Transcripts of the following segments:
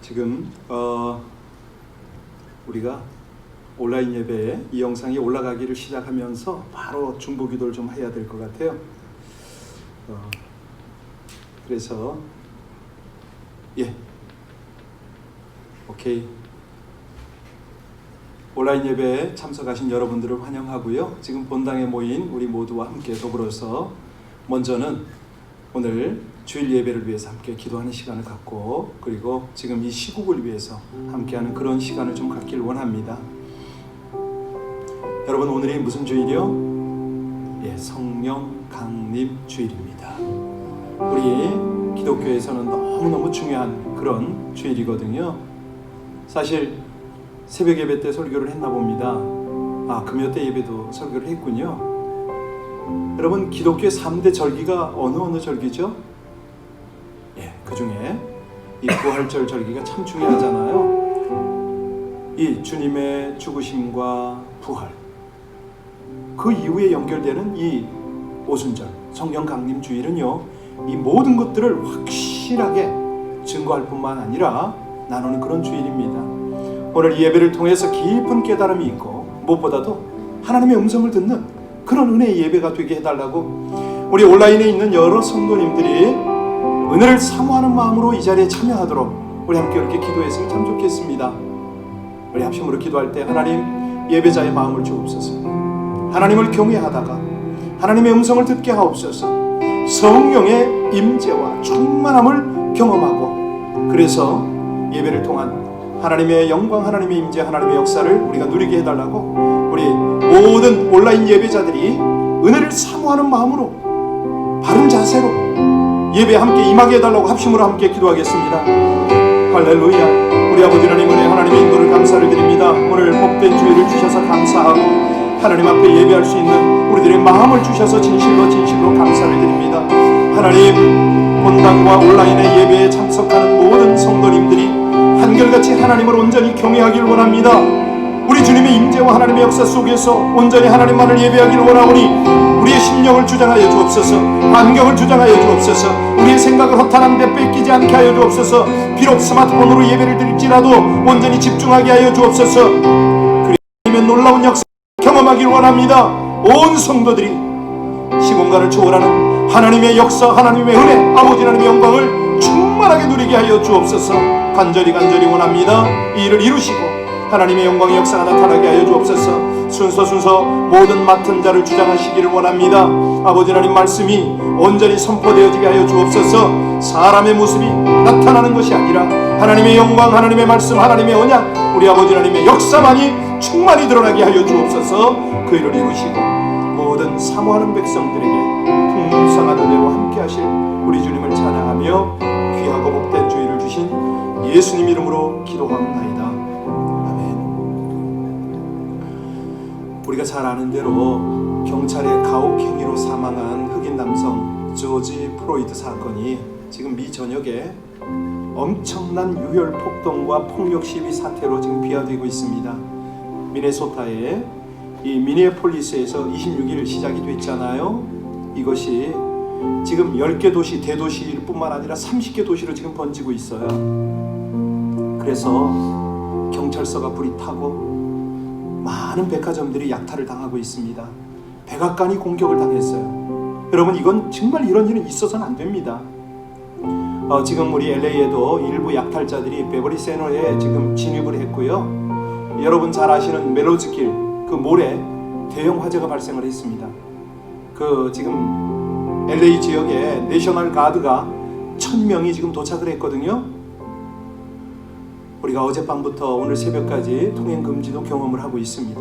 지금 우리가 온라인 예배에 이 영상이 올라가기를 시작하면서 바로 중보기도를 좀 해야 될 것 같아요. 그래서 오케이. 온라인 예배에 참석하신 여러분들을 환영하고요. 지금 본당에 모인 우리 모두와 함께 더불어서 먼저는 오늘 주일 예배를 위해서 함께 기도하는 시간을 갖고, 그리고 지금 이 시국을 위해서 함께하는 그런 시간을 좀 갖길 원합니다. 여러분, 오늘이 무슨 주일이요? 성령 강림 주일입니다. 우리 기독교에서는 너무너무 중요한 그런 주일이거든요. 사실 새벽 예배 때 설교를 했나 봅니다. 금요 때 예배도 설교를 했군요. 여러분, 기독교의 3대 절기가 어느 절기죠? 그 중에 이 부활절 절기가 참 중요하잖아요. 이 주님의 죽으심과 부활, 그 이후에 연결되는 이 오순절, 성령 강림 주일은요, 이 모든 것들을 확실하게 증거할 뿐만 아니라 나누는 그런 주일입니다. 오늘 이 예배를 통해서 깊은 깨달음이 있고, 무엇보다도 하나님의 음성을 듣는 그런 은혜의 예배가 되게 해달라고 우리 온라인에 있는 여러 성도님들이 은혜를 사모하는 마음으로 이 자리에 참여하도록 우리 함께 이렇게 기도했으면 참 좋겠습니다. 우리 합심으로 기도할 때 하나님, 예배자의 마음을 주옵소서. 하나님을 경외하다가 하나님의 음성을 듣게 하옵소서. 성령의 임재와 충만함을 경험하고, 그래서 예배를 통한 하나님의 영광, 하나님의 임재, 하나님의 역사를 우리가 누리게 해달라고 우리 모든 온라인 예배자들이 은혜를 사모하는 마음으로 바른 자세로 예배에 함께 임하게 해달라고 합심으로 함께 기도하겠습니다. 할렐루야. 우리 아버지 하나님, 은혜 하나님의 인도를 감사를 드립니다. 오늘 복된 주일을 주셔서 감사하고 하나님 앞에 예배할 수 있는 우리들의 마음을 주셔서 진실로 감사를 드립니다. 하나님, 본당과 온라인의 예배에 참석하는 모든 성도님들이 한결같이 하나님을 온전히 경외하길 원합니다. 우리 주님의 임재와 하나님의 역사 속에서 온전히 하나님만을 예배하길 원하오니 우리의 심령을 주장하여 주옵소서. 안경을 주장하여 주옵소서. 우리의 생각을 허탄한 데 뺏기지 않게 하여 주옵소서. 비록 스마트폰으로 예배를 드릴지라도 온전히 집중하게 하여 주옵소서. 그리스도의 놀라운 역사 경험하길 원합니다. 온 성도들이 시공간을 초월하는 하나님의 역사, 하나님의 은혜, 아버지 하나님의 영광을 충만하게 누리게 하여 주옵소서. 간절히 원합니다. 이 일을 이루시고 하나님의 영광의 역사가 나타나게 하여 주옵소서. 순서 모든 맡은 자를 주장하시기를 원합니다. 아버지 하나님, 말씀이 온전히 선포되어지게 하여 주옵소서. 사람의 모습이 나타나는 것이 아니라 하나님의 영광, 하나님의 말씀, 하나님의 언약, 우리 아버지 하나님의 역사만이 충만히 드러나게 하여 주옵소서. 그 일을 이루시고 모든 사모하는 백성들에게 풍성한 은혜로 함께 하실 우리 주님을 찬양하며 귀하고 복된 주일을 주신 예수님 이름으로 기도합나이다. 우리가 잘 아는 대로 경찰의 가혹행위로 사망한 흑인 남성 조지 플로이드 사건이 지금 미 전역에 엄청난 유혈 폭동과 폭력 시위 사태로 지금 비화되고 있습니다. 미네소타의 이 미니애폴리스에서 26일 시작이 됐잖아요. 이것이 지금 10개 도시, 대도시일 뿐만 아니라 30개 도시로 지금 번지고 있어요. 그래서 경찰서가 불이 타고 많은 백화점들이 약탈을 당하고 있습니다. 백악관이 공격을 당했어요. 여러분, 이건 정말 이런 일은 있어서는 안 됩니다. 지금 우리 LA에도 일부 약탈자들이 베버리 세너에 지금 진입을 했고요. 여러분 잘 아시는 멜로즈길 그 몰에 대형 화재가 발생을 했습니다. 그 지금 LA 지역에 내셔널 가드가 1000명이 지금 도착을 했거든요. 우리가 어젯밤부터 오늘 새벽까지 통행 금지도 경험을 하고 있습니다.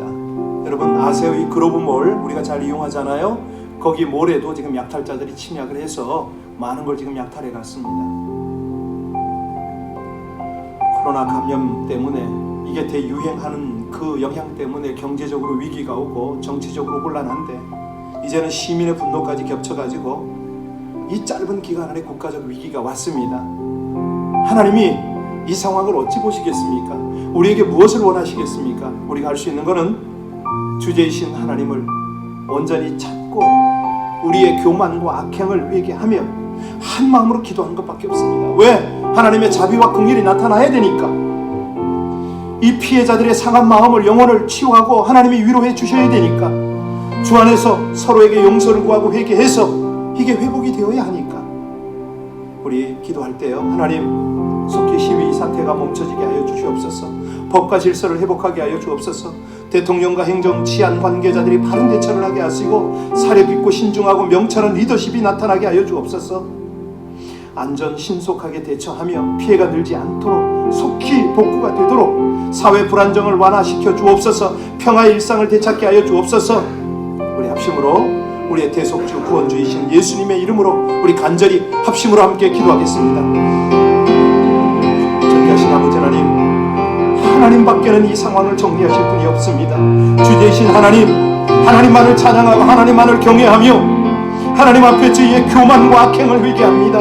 여러분 아세요? 이 그로브몰 우리가 잘 이용하잖아요. 거기 몰에도 지금 약탈자들이 침략을 해서 많은 걸 지금 약탈해 갔습니다. 코로나 감염 때문에 이게 대유행하는 그 영향 때문에 경제적으로 위기가 오고 정치적으로 혼란한데, 이제는 시민의 분노까지 겹쳐가지고 이 짧은 기간 안에 국가적 위기가 왔습니다. 하나님이 이 상황을 어찌 보시겠습니까? 우리에게 무엇을 원하시겠습니까? 우리가 할 수 있는 것은 주제이신 하나님을 온전히 찾고 우리의 교만과 악행을 회개하며 한 마음으로 기도하는 것밖에 없습니다. 왜? 하나님의 자비와 긍휼이 나타나야 되니까. 이 피해자들의 상한 마음을, 영혼을 치유하고 하나님이 위로해 주셔야 되니까. 주 안에서 서로에게 용서를 구하고 회개해서 이게 회복이 되어야 하니까. 우리 기도할 때요, 하나님 속히 시위 사태가 멈춰지게 하여 주시옵소서. 법과 질서를 회복하게 하여 주옵소서. 대통령과 행정, 치안 관계자들이 바른 대처를 하게 하시고 사력 있고 신중하고 명철한 리더십이 나타나게 하여 주옵소서. 안전 신속하게 대처하며 피해가 늘지 않도록 속히 복구가 되도록 사회 불안정을 완화시켜 주옵소서. 평화의 일상을 되찾게 하여 주옵소서. 우리 합심으로 우리의 대속주 구원주이신 예수님의 이름으로 우리 간절히 합심으로 함께 기도하겠습니다. 존귀하신 아버지 하나님밖에는 이 상황을 정리하실 분이 없습니다. 주제이신 하나님만을 찬양하고 하나님만을 경외하며 하나님 앞에 저희의 교만과 악행을 회개합니다.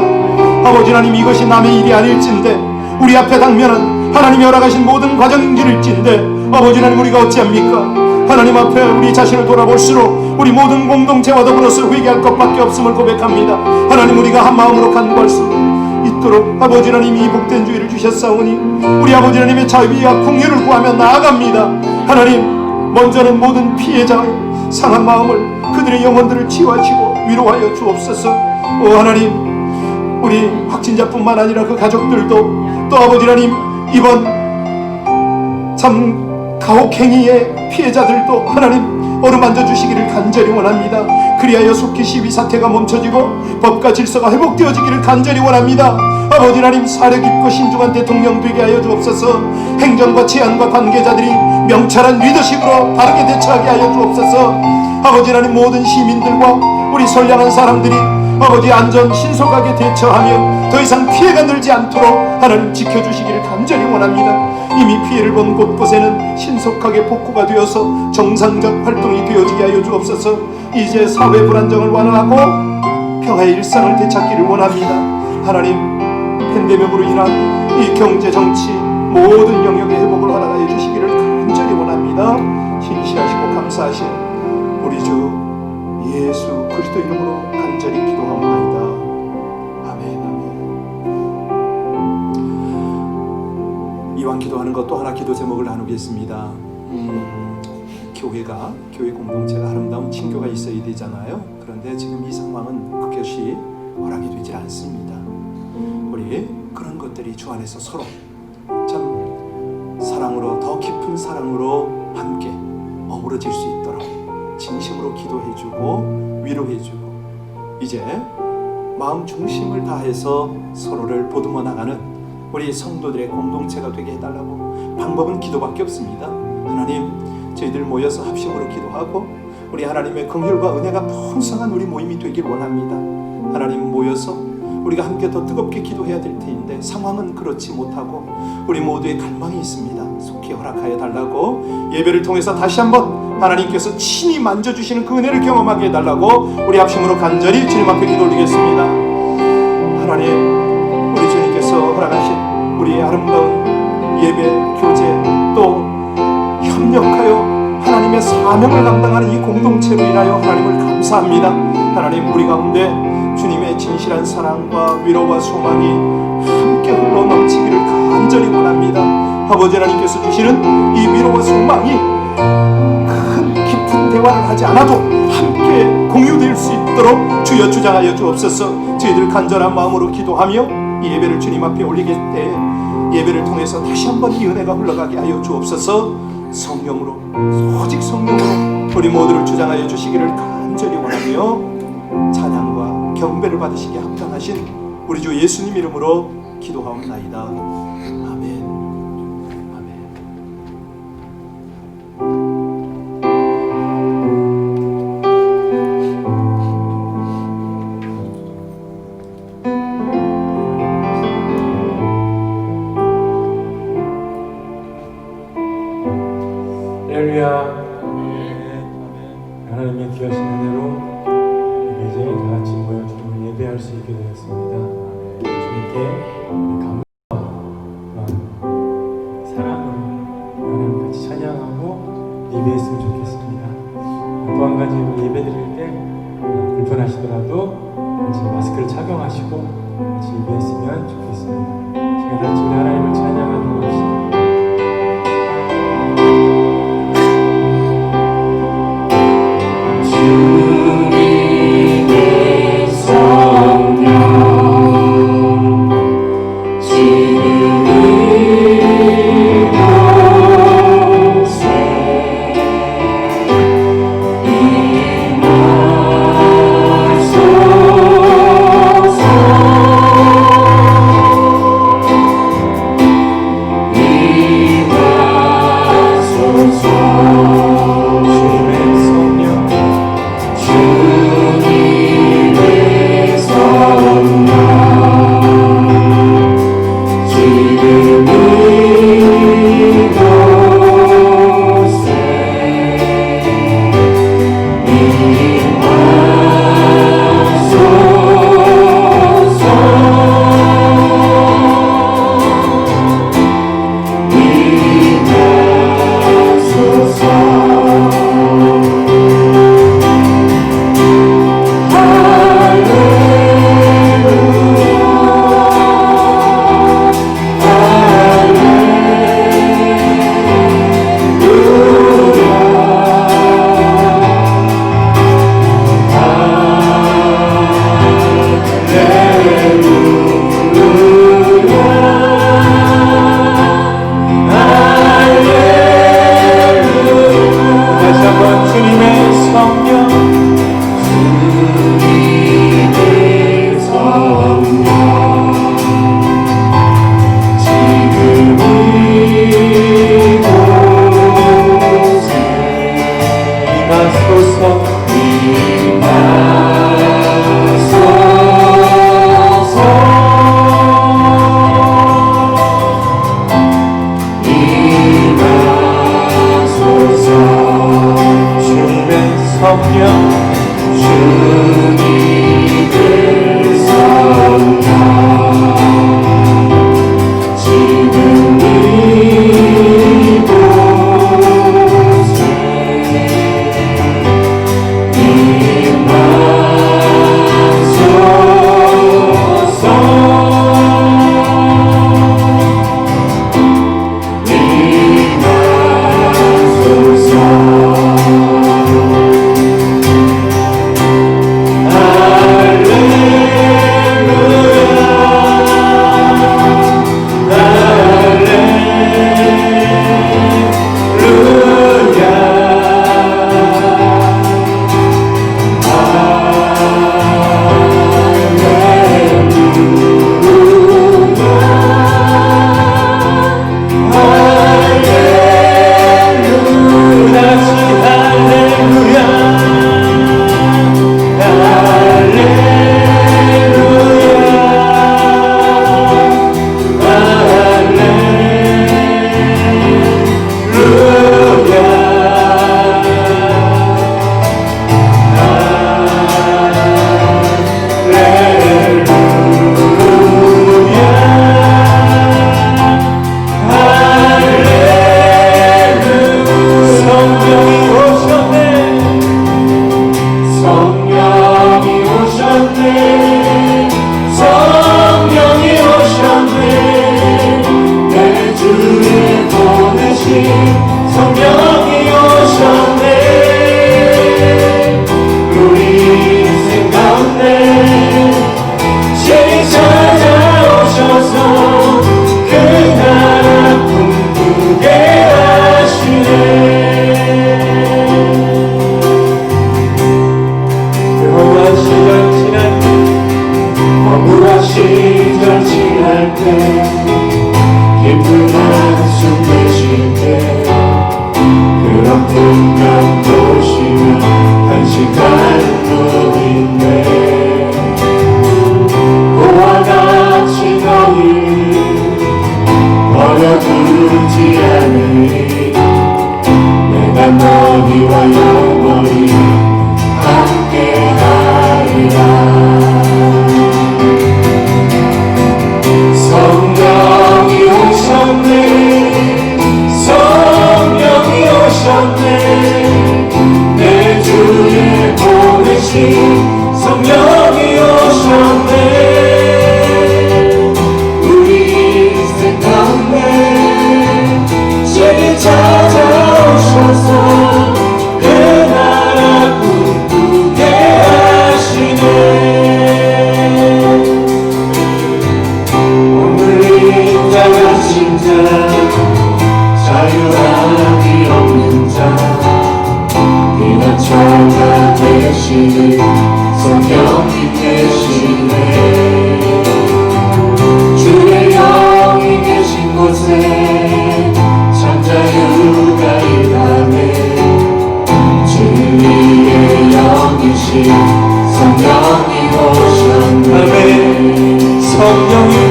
아버지 하나님, 이것이 남의 일이 아닐진데 우리 앞에 당면은 하나님이 허락하신 모든 과정일진데 아버지 하나님, 우리가 어찌합니까? 하나님 앞에 우리 자신을 돌아볼수록 우리 모든 공동체와 더불어서 회개할 것밖에 없음을 고백합니다. 하나님, 우리가 한 마음으로 간구할 수 있도록 아버지 하나님이 이 복된 주의를 주셨사오니 우리 아버지 하나님의 자비와 긍휼을 구하며 나아갑니다. 하나님, 먼저는 모든 피해자의 상한 마음을, 그들의 영혼들을 치유하시고 위로하여 주옵소서. 오 하나님, 우리 확진자뿐만 아니라 그 가족들도 또 아버지 하나님, 이번 참 가혹행위의 피해자들도 하나님 어루만져 주시기를 간절히 원합니다. 그리하여 속히 시위 사태가 멈춰지고 법과 질서가 회복되어지기를 간절히 원합니다. 아버지 하나님, 사력 있고 신중한 대통령 되게 하여 주옵소서. 행정과 치안과 관계자들이 명철한 리더십으로 바르게 대처하게 하여 주옵소서. 아버지 하나님, 모든 시민들과 우리 선량한 사람들이 아버지 안전 신속하게 대처하며 더 이상 피해가 늘지 않도록 하나님 지켜주시기를 간절히 원합니다. 이미 피해를 본 곳곳에는 신속하게 복구가 되어서 정상적 활동이 되어지게 하여 주옵소서. 이제 사회 불안정을 완화하고 평화의 일상을 되찾기를 원합니다. 하나님, 팬데믹으로 인한 이 경제 정치 모든 영역의 회복을 허락하여 주시기를 간절히 원합니다. 신실하시고 감사하신 우리 주 예수 그리스도 이름으로 간절히 기도하옵나이다. 아멘. 아멘. 이왕 기도하는 것 또 하나 기도 제목을 나누겠습니다. 교회 공동체가 아름다운 친교가 있어야 되잖아요. 그런데 지금 이 상황은 그것이 허락이 되질 않습니다. 우리 그런 것들이 주 안에서 서로 참 사랑으로, 더 깊은 사랑으로 함께 어우러질 수 있도록 진심으로 기도해주고 위로해주고 이제 마음 중심을 다해서 서로를 보듬어 나가는 우리 성도들의 공동체가 되게 해달라고. 방법은 기도밖에 없습니다. 하나님, 저희들 모여서 합심으로 기도하고 우리 하나님의 긍휼과 은혜가 풍성한 우리 모임이 되길 원합니다. 하나님, 모여서 우리가 함께 더 뜨겁게 기도해야 될 텐데 상황은 그렇지 못하고 우리 모두의 갈망이 있습니다. 속히 허락하여 달라고 예배를 통해서 다시 한번 하나님께서 친히 만져주시는 그 은혜를 경험하게 해달라고 우리 합심으로 간절히 주님 앞에 기도 올리겠습니다. 하나님, 우리 주님께서 허락하신 우리의 아름다운 예배, 교제, 또 협력하여 하나님의 사명을 감당하는 이 공동체로 인하여 하나님을 감사합니다. 하나님, 우리 가운데 주님의 진실한 사랑과 위로와 소망이 함께 흘러 넘치기를 간절히 원합니다. 아버지 하나님께서 주시는 이 위로와 소망이 큰 깊은 대화를 하지 않아도 함께 공유될 수 있도록 주여 주장하여 주옵소서. 저희들 간절한 마음으로 기도하며 이 예배를 주님 앞에 올리게 때 예배를 통해서 다시 한번 이 은혜가 흘러가게 하여 주옵소서. 성령으로, 오직 성령으로 우리 모두를 주장하여 주시기를 간절히 원하며 찬양과 경배를 받으시기에 합당하신 우리 주 예수님 이름으로 기도하옵나이다. 아멘. 아멘. 할렐루야. 하나님의 귀하신 은혜로 이제 다 같이 모여 주님을 예배할 수 있게 되었습니다. 주님께 감사와 있으면 좋겠습니다. 또 한 가지 예배 드릴 때 불편하시더라도 같이 마스크를 착용하시고 같이 예배했으면 좋겠습니다. 시간 같이 우리 하나님을 찬양하는 것입니다. 이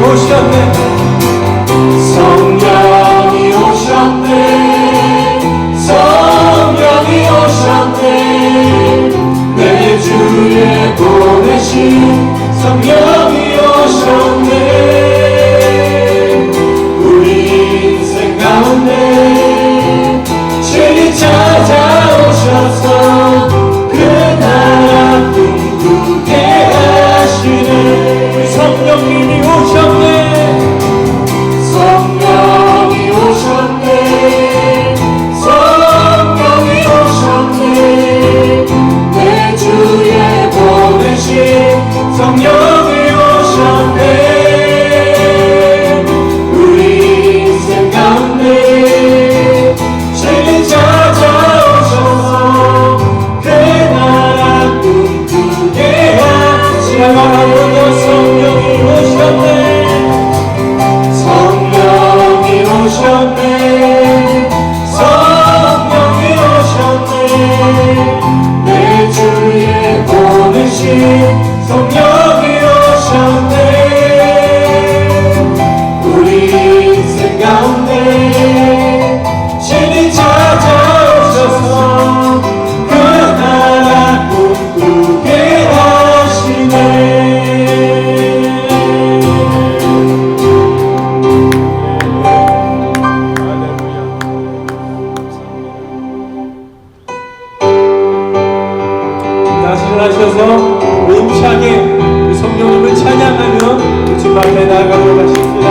오셨네. 성령이 오셨네. 성령이 오셨네. 내 주에 보내신 성령이 오셨네. 우리 인생 가운데 신이 찾아오셔서 그 나라 꿈꾸게 하시네. 성령님이 오셨네. 성령이 오셨네. 성령이 오셨네. 내 주에 보내신 성령이 오셨네. 우리 인생 가운데 신이 찾아오셔서 그 나라 꿈꾸게 하시네. 성령이 오셨네. 성령이 오셨네. 성령이 오셨네. 내 주에 보내신 성령이 오셨네. 우리 인생 가운데 신이 찾아오셔서 그 나라 꿈꾸게 하시네. 하셔서 힘차게 성령님을 찬양하며 주 앞에 나아가도록 하십니다.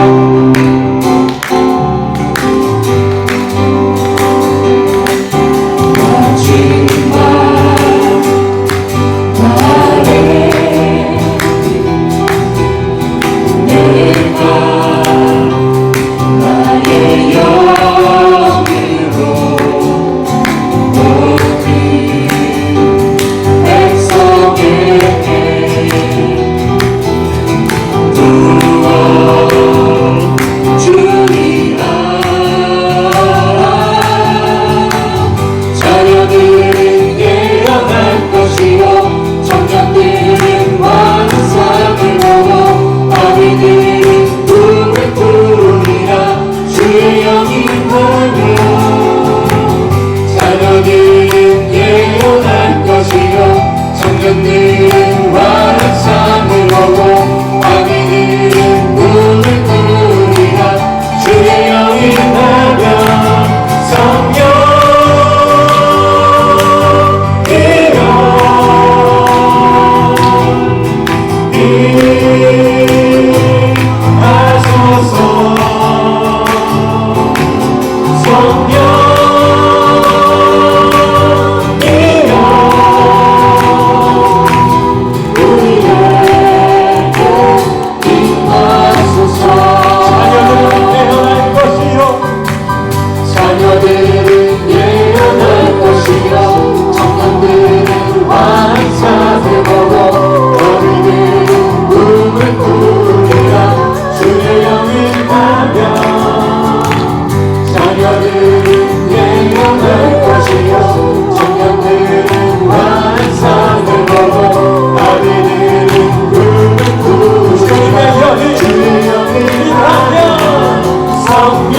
마지막 날에 내가 나의 영으로 모든 백성에게 주리라. 자녀들은 깨어날 것이요 청년들은 완성을 보고 아비들은 꿈을 꾸리라. 주의 영이 임하며 자녀들은 깨어날 것이요 청년들은 완성을 보고 아비들은 꿈을 꾸리라. 주의 영이 임하며 자녀들은 예언할 것이요 청년들은 환상을 보고 어린이들은 꿈을 꾸리라. 주의 영이 임하며 자녀들은 예언할 것이요 청년들은 환상을 보고 어린이들은 꿈을 꾸리라. 주의 영이 임하며 성령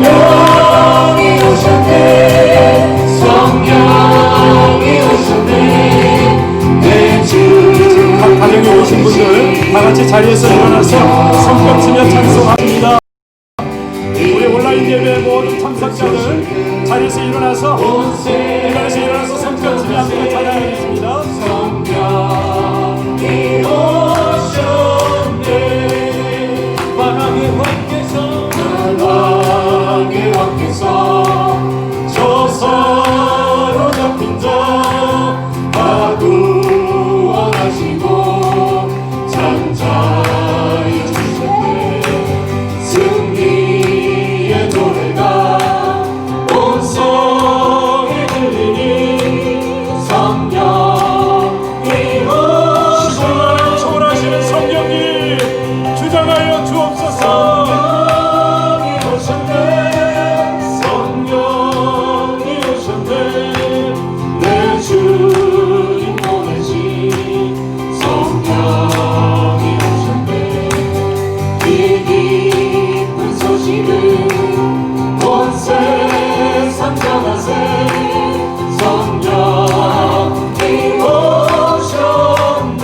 성령이 오셨네 성령이 오셨네 내 주 가정에 오신 분들 다 같이 자리에서 일어나서 성령 쓰며 찬송합니다. 우리 온라인 예배 모든 참석자들 자리에서 일어나서 성령 쓰며 함께 찬양하겠습니다. 성령이 오셨네 만왕의 왕께서 저 서로 잡힌 자 다 구원하시고 잠자히 주셨네 승리의 노래가 온 성에 들리니 성령이 오셨네 초월하시는 성령님 주장하여 주옵소서. 성령이 오셨네 성령이 오셨네 내 주님 보내신 성령이 오셨네 이 기쁜 소식을 온 세상 전하세 성령이 오셨네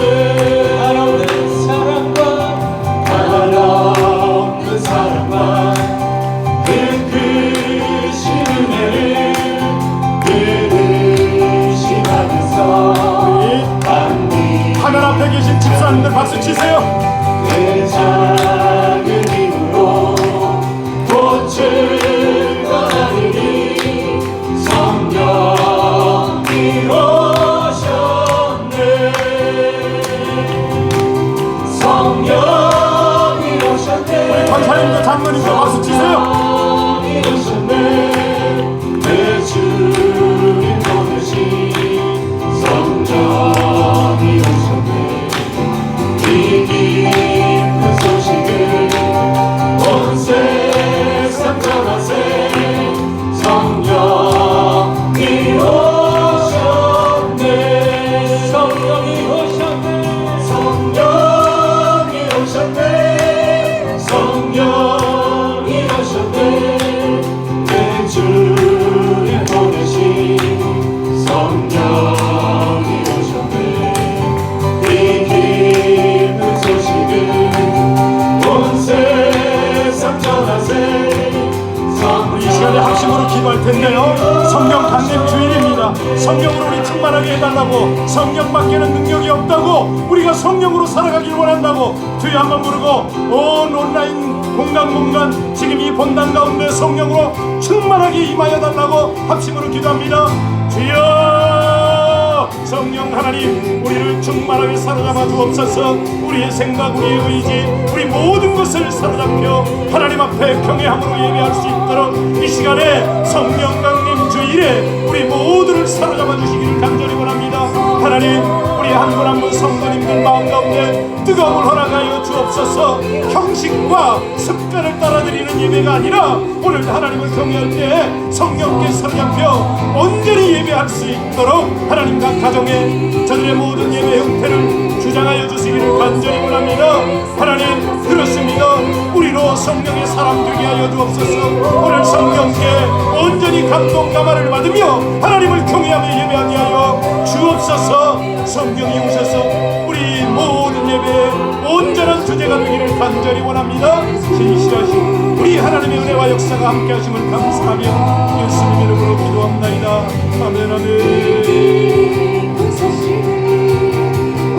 하나님의 사랑과 하나없는 사랑과 그 크신 은혜를 들으시면서 하늘 앞에 계신 집사님들 박수 치세요. 내 작은 힘으로 꽃을 꺼내리니 성령이 오셨네 성령이 오셨네 권사님도 장로님도 박수 치세요. 성령이 오셨네 내 주님 보내신 성령이 오셨네 이 기쁜 소식을 온 세상 전하세 성령이 오셨네 성령이 오셨네 성령이 오셨네 성령이 오셨네 내 주님 보내신 성령이 오셨네 이 기쁜 소식을 온 세상 전하세 이 시간에 합심으로 기도할 텐데요. 성령 강림 주일입니다. 성령으로 우리 충만하게 해달라고, 성령밖에는 능력이 없다고, 우리가 성령으로 살아가길 원한다고 주여 한번 부르고 온 온라인 공간 지금 이 본당 가운데 성령으로 충만하게 임하여 달라고 합심으로 기도합니다. 주여 성령 하나님 우리를 충만하게 사로잡아 주옵소서. 우리의 생각, 우리의 의지, 우리 모든 것을 사로잡혀 하나님 앞에 경외함으로 예배할 수 있도록 이 시간에 성령 강림 주일에 우리 모두를 사로잡아 주시기를 간절히 원합니다. 하나님 우리 한 분 한 분 성도님들 마음 가운데 뜨거움을 허락하여 주옵소서. 형식과 습관을 따라드리는 예배가 아니라 오늘 하나님을 경외할 때 성령께 사로잡혀 온전히 예배할 수 있도록 하나님 각 가정에 저들의 모든 예배 형태를 주장하여 주시기를 간절히 원합니다. 하나님 그렇습니다. 우리로 성령의 사람 되게 하여 주옵소서. 오늘 성령께 온전히 감동 감화를 받으며 하나님을 경외하며 예배하게 하여 주옵소서. 성령이 오셔서 우리 모든 예배에 온전한 주제가 되기를 간절히 원합니다. 진실하신 우리 하나님의 은혜와 역사가 함께 하심을 감사하며 예수님의 이름으로 기도합나이다. 아멘 아멘.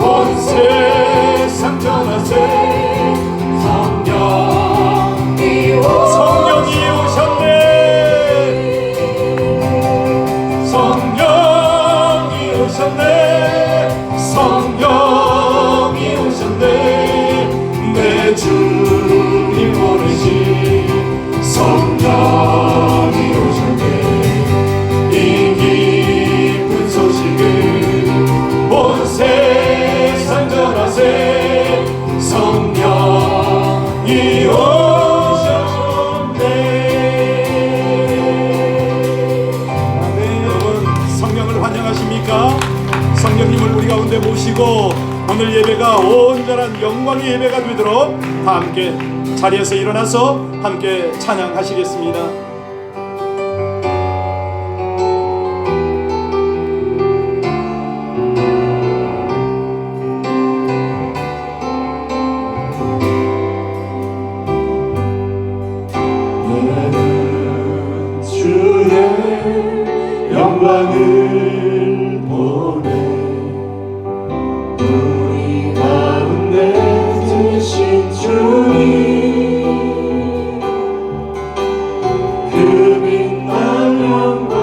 온 세상 전하세 성령이 오셨네. 성령이 오셨네. 성령이 오셨네. 내 주님 보내신 성령이 오셨네. 이 기쁜 소식을 온 세상 전하세 성령이 오셨네. 여러분 성령을 환영하십니까? 성령님을 우리 가운데 모시고 오늘 예배가 온전한 영광의 예배가 되도록 다 함께 자리에서 일어나서 함께 찬양하시겠습니다. 나는 주의 영광을 보내 우리 가운데 드신 주님 그 빛난 영광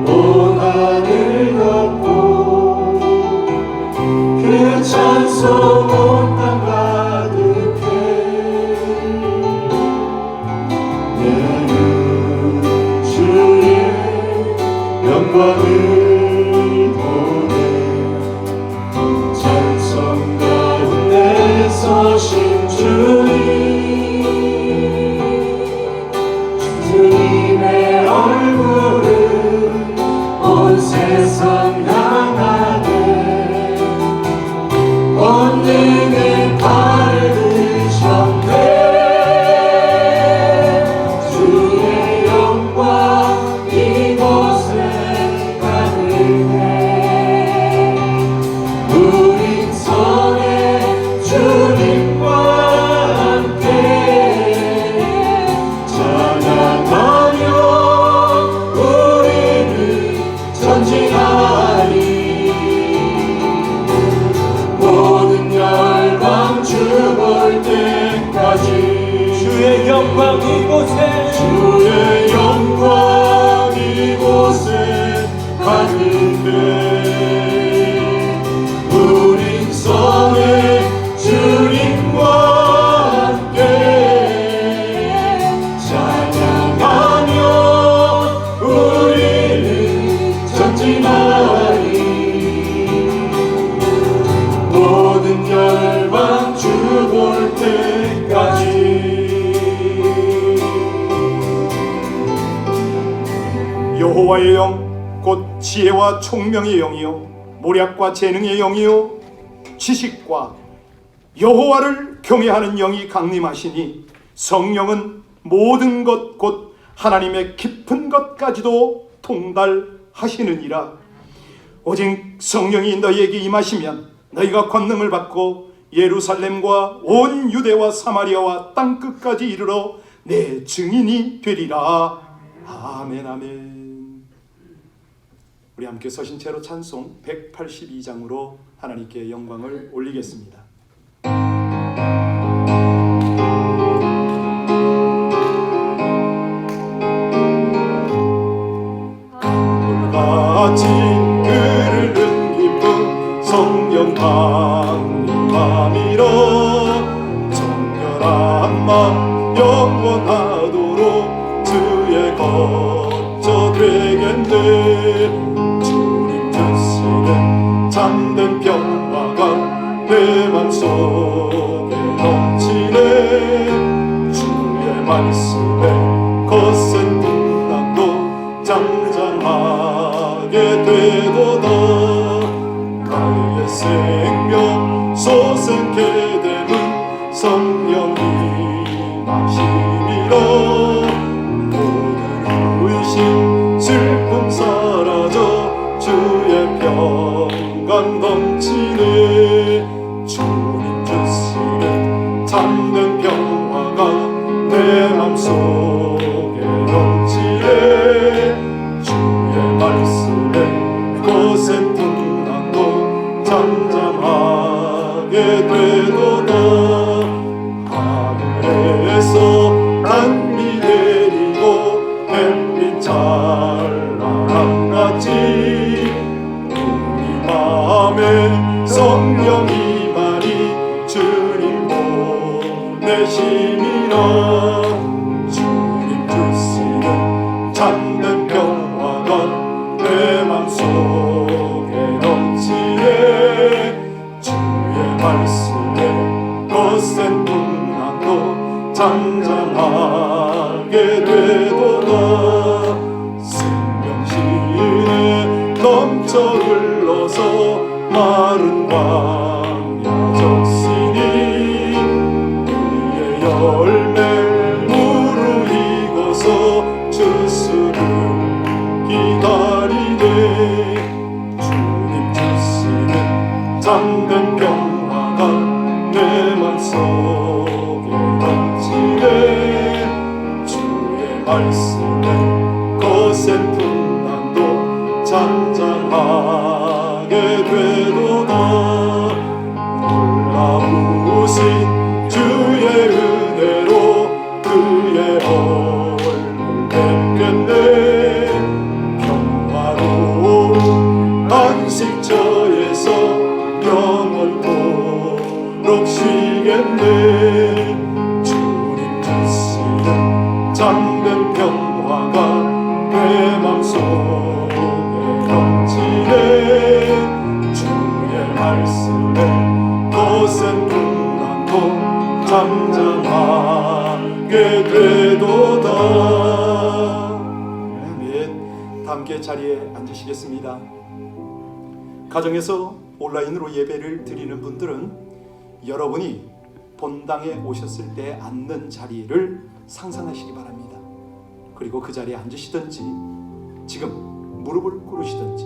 온 하늘 덮고 그 찬송 온 땅 가득해 나는 주의 영광을 보내 찬송 가운데 서신 주님 주님의 얼굴을 온 세상 향하네 권능의 팔을 드셨네 주의 영광 이곳에 가득해 우린 선의 주님과 함께 찬양하며 우리는 전진하리 모든 열방 주 볼 때까지 주의 영광 이곳에 주의 영광 이곳에 가득해 우린 성의 주님과 함께 찬양하며 우리는 전진하리 모든 열방 주 볼 때까지 여호와의 영 곧 지혜와 총명의 영이요 모략과 재능의 영이요 지식과 여호와를 경외하는 영이 강림하시니 성령은 모든 것 곧 하나님의 깊은 것까지도 통달하시느니라. 오직 성령이 너희에게 임하시면 너희가 권능을 받고 예루살렘과 온 유대와 사마리아와 땅끝까지 이르러 내 증인이 되리라. 아멘 아멘. 우리 함께 서신 채로 찬송 182장으로 하나님께 영광을 올리겠습니다. 물같이 흐르는 기쁨 성령 강림함이라 정결한 마음 영원하도록 주의 거처 되겠네 주님 주시는 참된 평화가 내 맘속에 넘치네 주의 말씀에 거센 풍랑도 잠잠하게 되도다 나의 생명 소생케 되는 성령이 마심이라 모든 의심 슬픔 사라져 주의 평강 넘치네 주님 주시는 참된 평화가 내 맘속에 넘치네 주의 말씀에 거센 풍랑도 잠잠하게 되도다 하늘에서 단비 내리고 햇빛 찬란함같이 우리 마음에 성령이 많이 주님 보내심이라 주님 주시는 참된 평화가 내 맘속에 넘치네 주의 말씀에 거센 풍랑도 잠잠하게 되도다 생명시에 넘쳐 흘러서 마른 광야 적시니 말씀에 거센 풍랑도 잠잠하게 되도다. 놀라우신 주의 은혜로 그의 얼굴 뵙겠네. 평화로운 안식처에서 영원토록 쉬겠네. 주님 주시는 잠든 평화가 내 맘속에 넘치네. 주의 말씀에 거센 풍랑도 잠잠하게 되도다. 아멘. 다 함께 자리에 앉으시겠습니다. 가정에서 온라인으로 예배를 드리는 분들은 여러분이 본당에 오셨을 때 앉는 자리를 상상하시기 바랍니다. 그리고 그 자리에 앉으시든지 지금 무릎을 꿇으시든지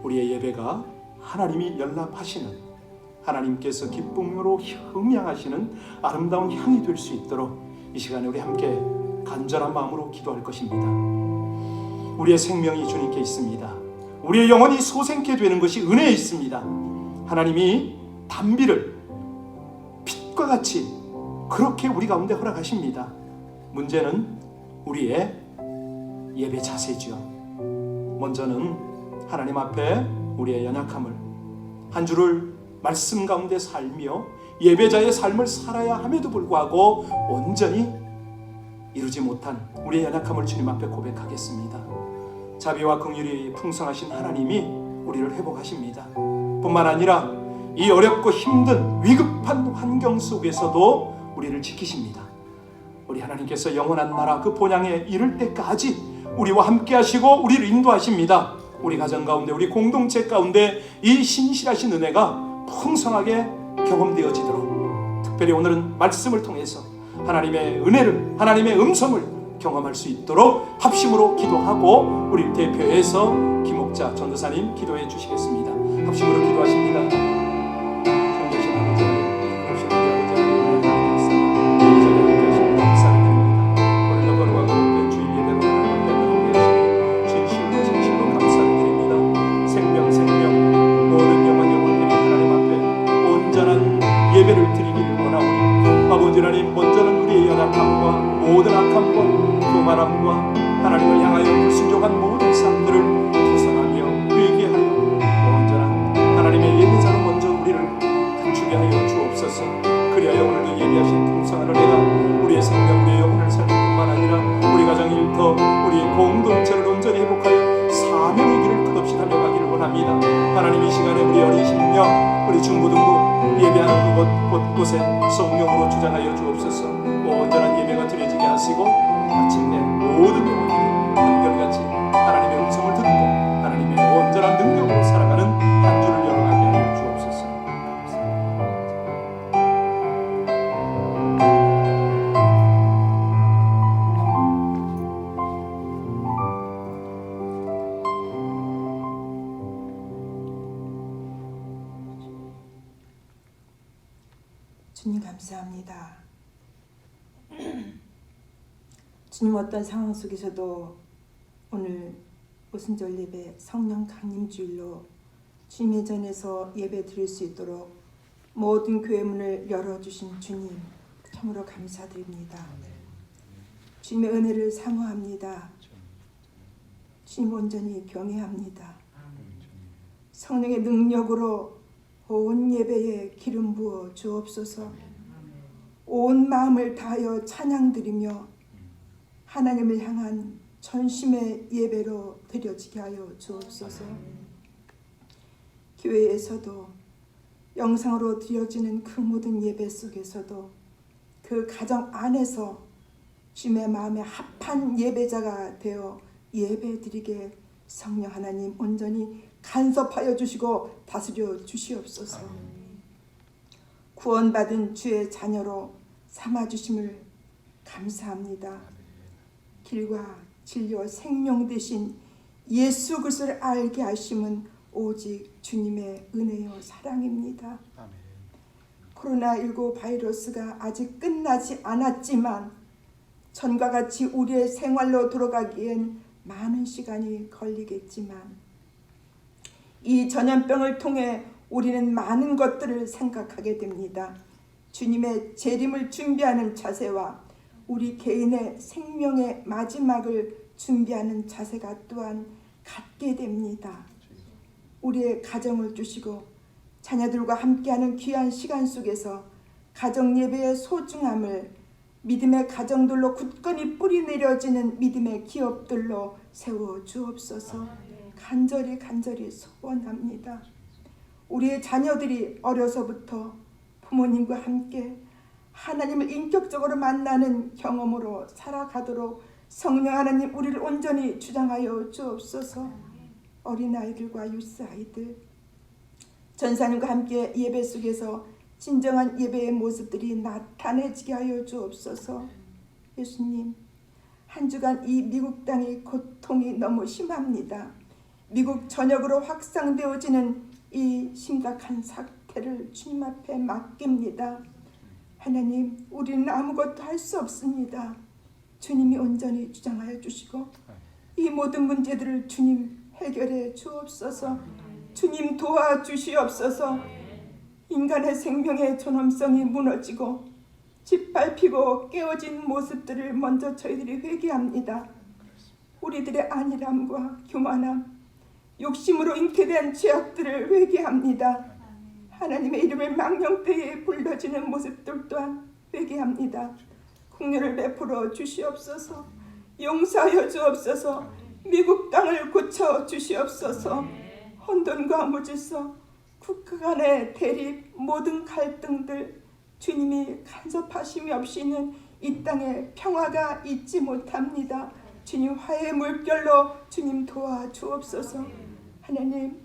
우리의 예배가 하나님이 연락하시는, 하나님께서 기쁨으로 흠양하시는 아름다운 향이 될 수 있도록 이 시간에 우리 함께 간절한 마음으로 기도할 것입니다. 우리의 생명이 주님께 있습니다. 우리의 영혼이 소생케 되는 것이 은혜에 있습니다. 하나님이 단비를 빛과 같이 그렇게 우리 가운데 허락하십니다. 문제는 우리의 예배 자세죠. 먼저는 하나님 앞에 우리의 연약함을, 한 주를 말씀 가운데 살며 예배자의 삶을 살아야 함에도 불구하고 온전히 이루지 못한 우리의 연약함을 주님 앞에 고백하겠습니다. 자비와 긍휼이 풍성하신 하나님이 우리를 회복하십니다. 뿐만 아니라 이 어렵고 힘든 위급한 환경 속에서도 우리를 지키십니다. 우리 하나님께서 영원한 나라 그 본향에 이를 때까지 우리와 함께 하시고 우리를 인도하십니다. 우리 가정 가운데, 우리 공동체 가운데 이 신실하신 은혜가 풍성하게 경험되어지도록, 특별히 오늘은 말씀을 통해서 하나님의 은혜를, 하나님의 음성을 경험할 수 있도록 합심으로 기도하고 우리를 대표해서 김옥자 전도사님 기도해 주시겠습니다. 합심으로 기도하십니다. 성계신 아버지 하나님, 오신 우리 아버지 하나님, 이 자리에 함께 하시고 감사드립니다. 오늘도 거룩하고 복된 주일 예배로 하나님 앞에 나오게 하시니 진실로 감사드립니다. 생명 모든 영혼들이 하나님 앞에 온전한 예배를 드리기를 원하오니 아버지 하나님, 먼저는 우리의 연약함과 모든 악함과 교만함과 하나님을 향하여 불순종한 모든 삶들을 부산하며 회개하여 온전한 하나님의 예배자로 먼저 우리를 감추게 하여 주옵소서. 그리하여 오늘도 예배하신 풍성한 은혜가 우리의 생명, 우리의 영혼을 살릴 뿐만 아니라 우리 가정 일터, 우리 공동체를 온전히 회복하여 사명의 길을 끝없이 달려가기를 원합니다. 하나님, 이 시간에 우리 어린 심령, 우리 중고등부 예배하는 곳곳에 성령으로 주장하여 주옵소서. 온전한 예배가 드려지게 하시고 마침내 모든 영혼이 한결같이 하나님의 음성을 듣고 하나님의 온전한 능력으로 살아가는 한 주를 열어가게 하여 주옵소서. 주님 감사합니다. 주님, 어떤 상황 속에서도 오늘 오순절 예배 성령 강림 주일로 주님의 전에서 예배 드릴 수 있도록 모든 교회 문을 열어주신 주님, 참으로 감사드립니다. 주님의 은혜를 사모합니다. 주님 온전히 경외합니다. 성령의 능력으로 온 예배에 기름 부어 주옵소서. 온 마음을 다하여 찬양드리며 하나님을 향한 전심의 예배로 드려지게 하여 주옵소서. 교회에서도 영상으로 드려지는 그 모든 예배 속에서도 그 가정 안에서 주님의 마음에 합한 예배자가 되어 예배드리게 성령 하나님 온전히 간섭하여 주시고 다스려 주시옵소서. 구원받은 주의 자녀로 삼아주심을 감사합니다. 길과 진리와 생명 되신 예수 그리스도를 알게 하심은 오직 주님의 은혜요 사랑입니다. 코로나19 바이러스가 아직 끝나지 않았지만 전과 같이 우리의 생활로 돌아가기엔 많은 시간이 걸리겠지만 이 전염병을 통해 우리는 많은 것들을 생각하게 됩니다. 주님의 재림을 준비하는 자세와 우리 개인의 생명의 마지막을 준비하는 자세가 또한 같게 됩니다. 우리의 가정을 주시고 자녀들과 함께하는 귀한 시간 속에서 가정 예배의 소중함을 믿음의 가정들로 굳건히 뿌리 내려지는 믿음의 기업들로 세워 주옵소서. 간절히 소원합니다. 우리의 자녀들이 어려서부터 부모님과 함께 하나님을 인격적으로 만나는 경험으로 살아가도록 성령 하나님 우리를 온전히 주장하여 주옵소서. 어린아이들과 유스아이들, 전사님과 함께 예배 속에서 진정한 예배의 모습들이 나타내지게 하여 주옵소서. 예수님, 한 주간 이 미국 땅의 고통이 너무 심합니다. 미국 전역으로 확산되어지는 이 심각한 사태를 주님 앞에 맡깁니다. 하나님, 우리는 아무것도 할 수 없습니다. 주님이 온전히 주장하여 주시고 이 모든 문제들을 주님 해결해 주옵소서. 주님 도와주시옵소서. 인간의 생명의 존엄성이 무너지고 짓밟히고 깨어진 모습들을 먼저 저희들이 회개합니다. 우리들의 안일함과 교만함, 욕심으로 잉태된 죄악들을 회개합니다. 하나님의 이름을 망령되이 불러지는 모습들 또한 회개합니다. 긍휼을 베풀어 주시옵소서. 용서하여 주옵소서. 미국 땅을 고쳐 주시옵소서. 혼돈과 무질서, 국가 간의 대립, 모든 갈등들 주님이 간섭하심이 없이는 이 땅에 평화가 있지 못합니다. 주님 화해의 물결로 주님 도와주옵소서. 하나님,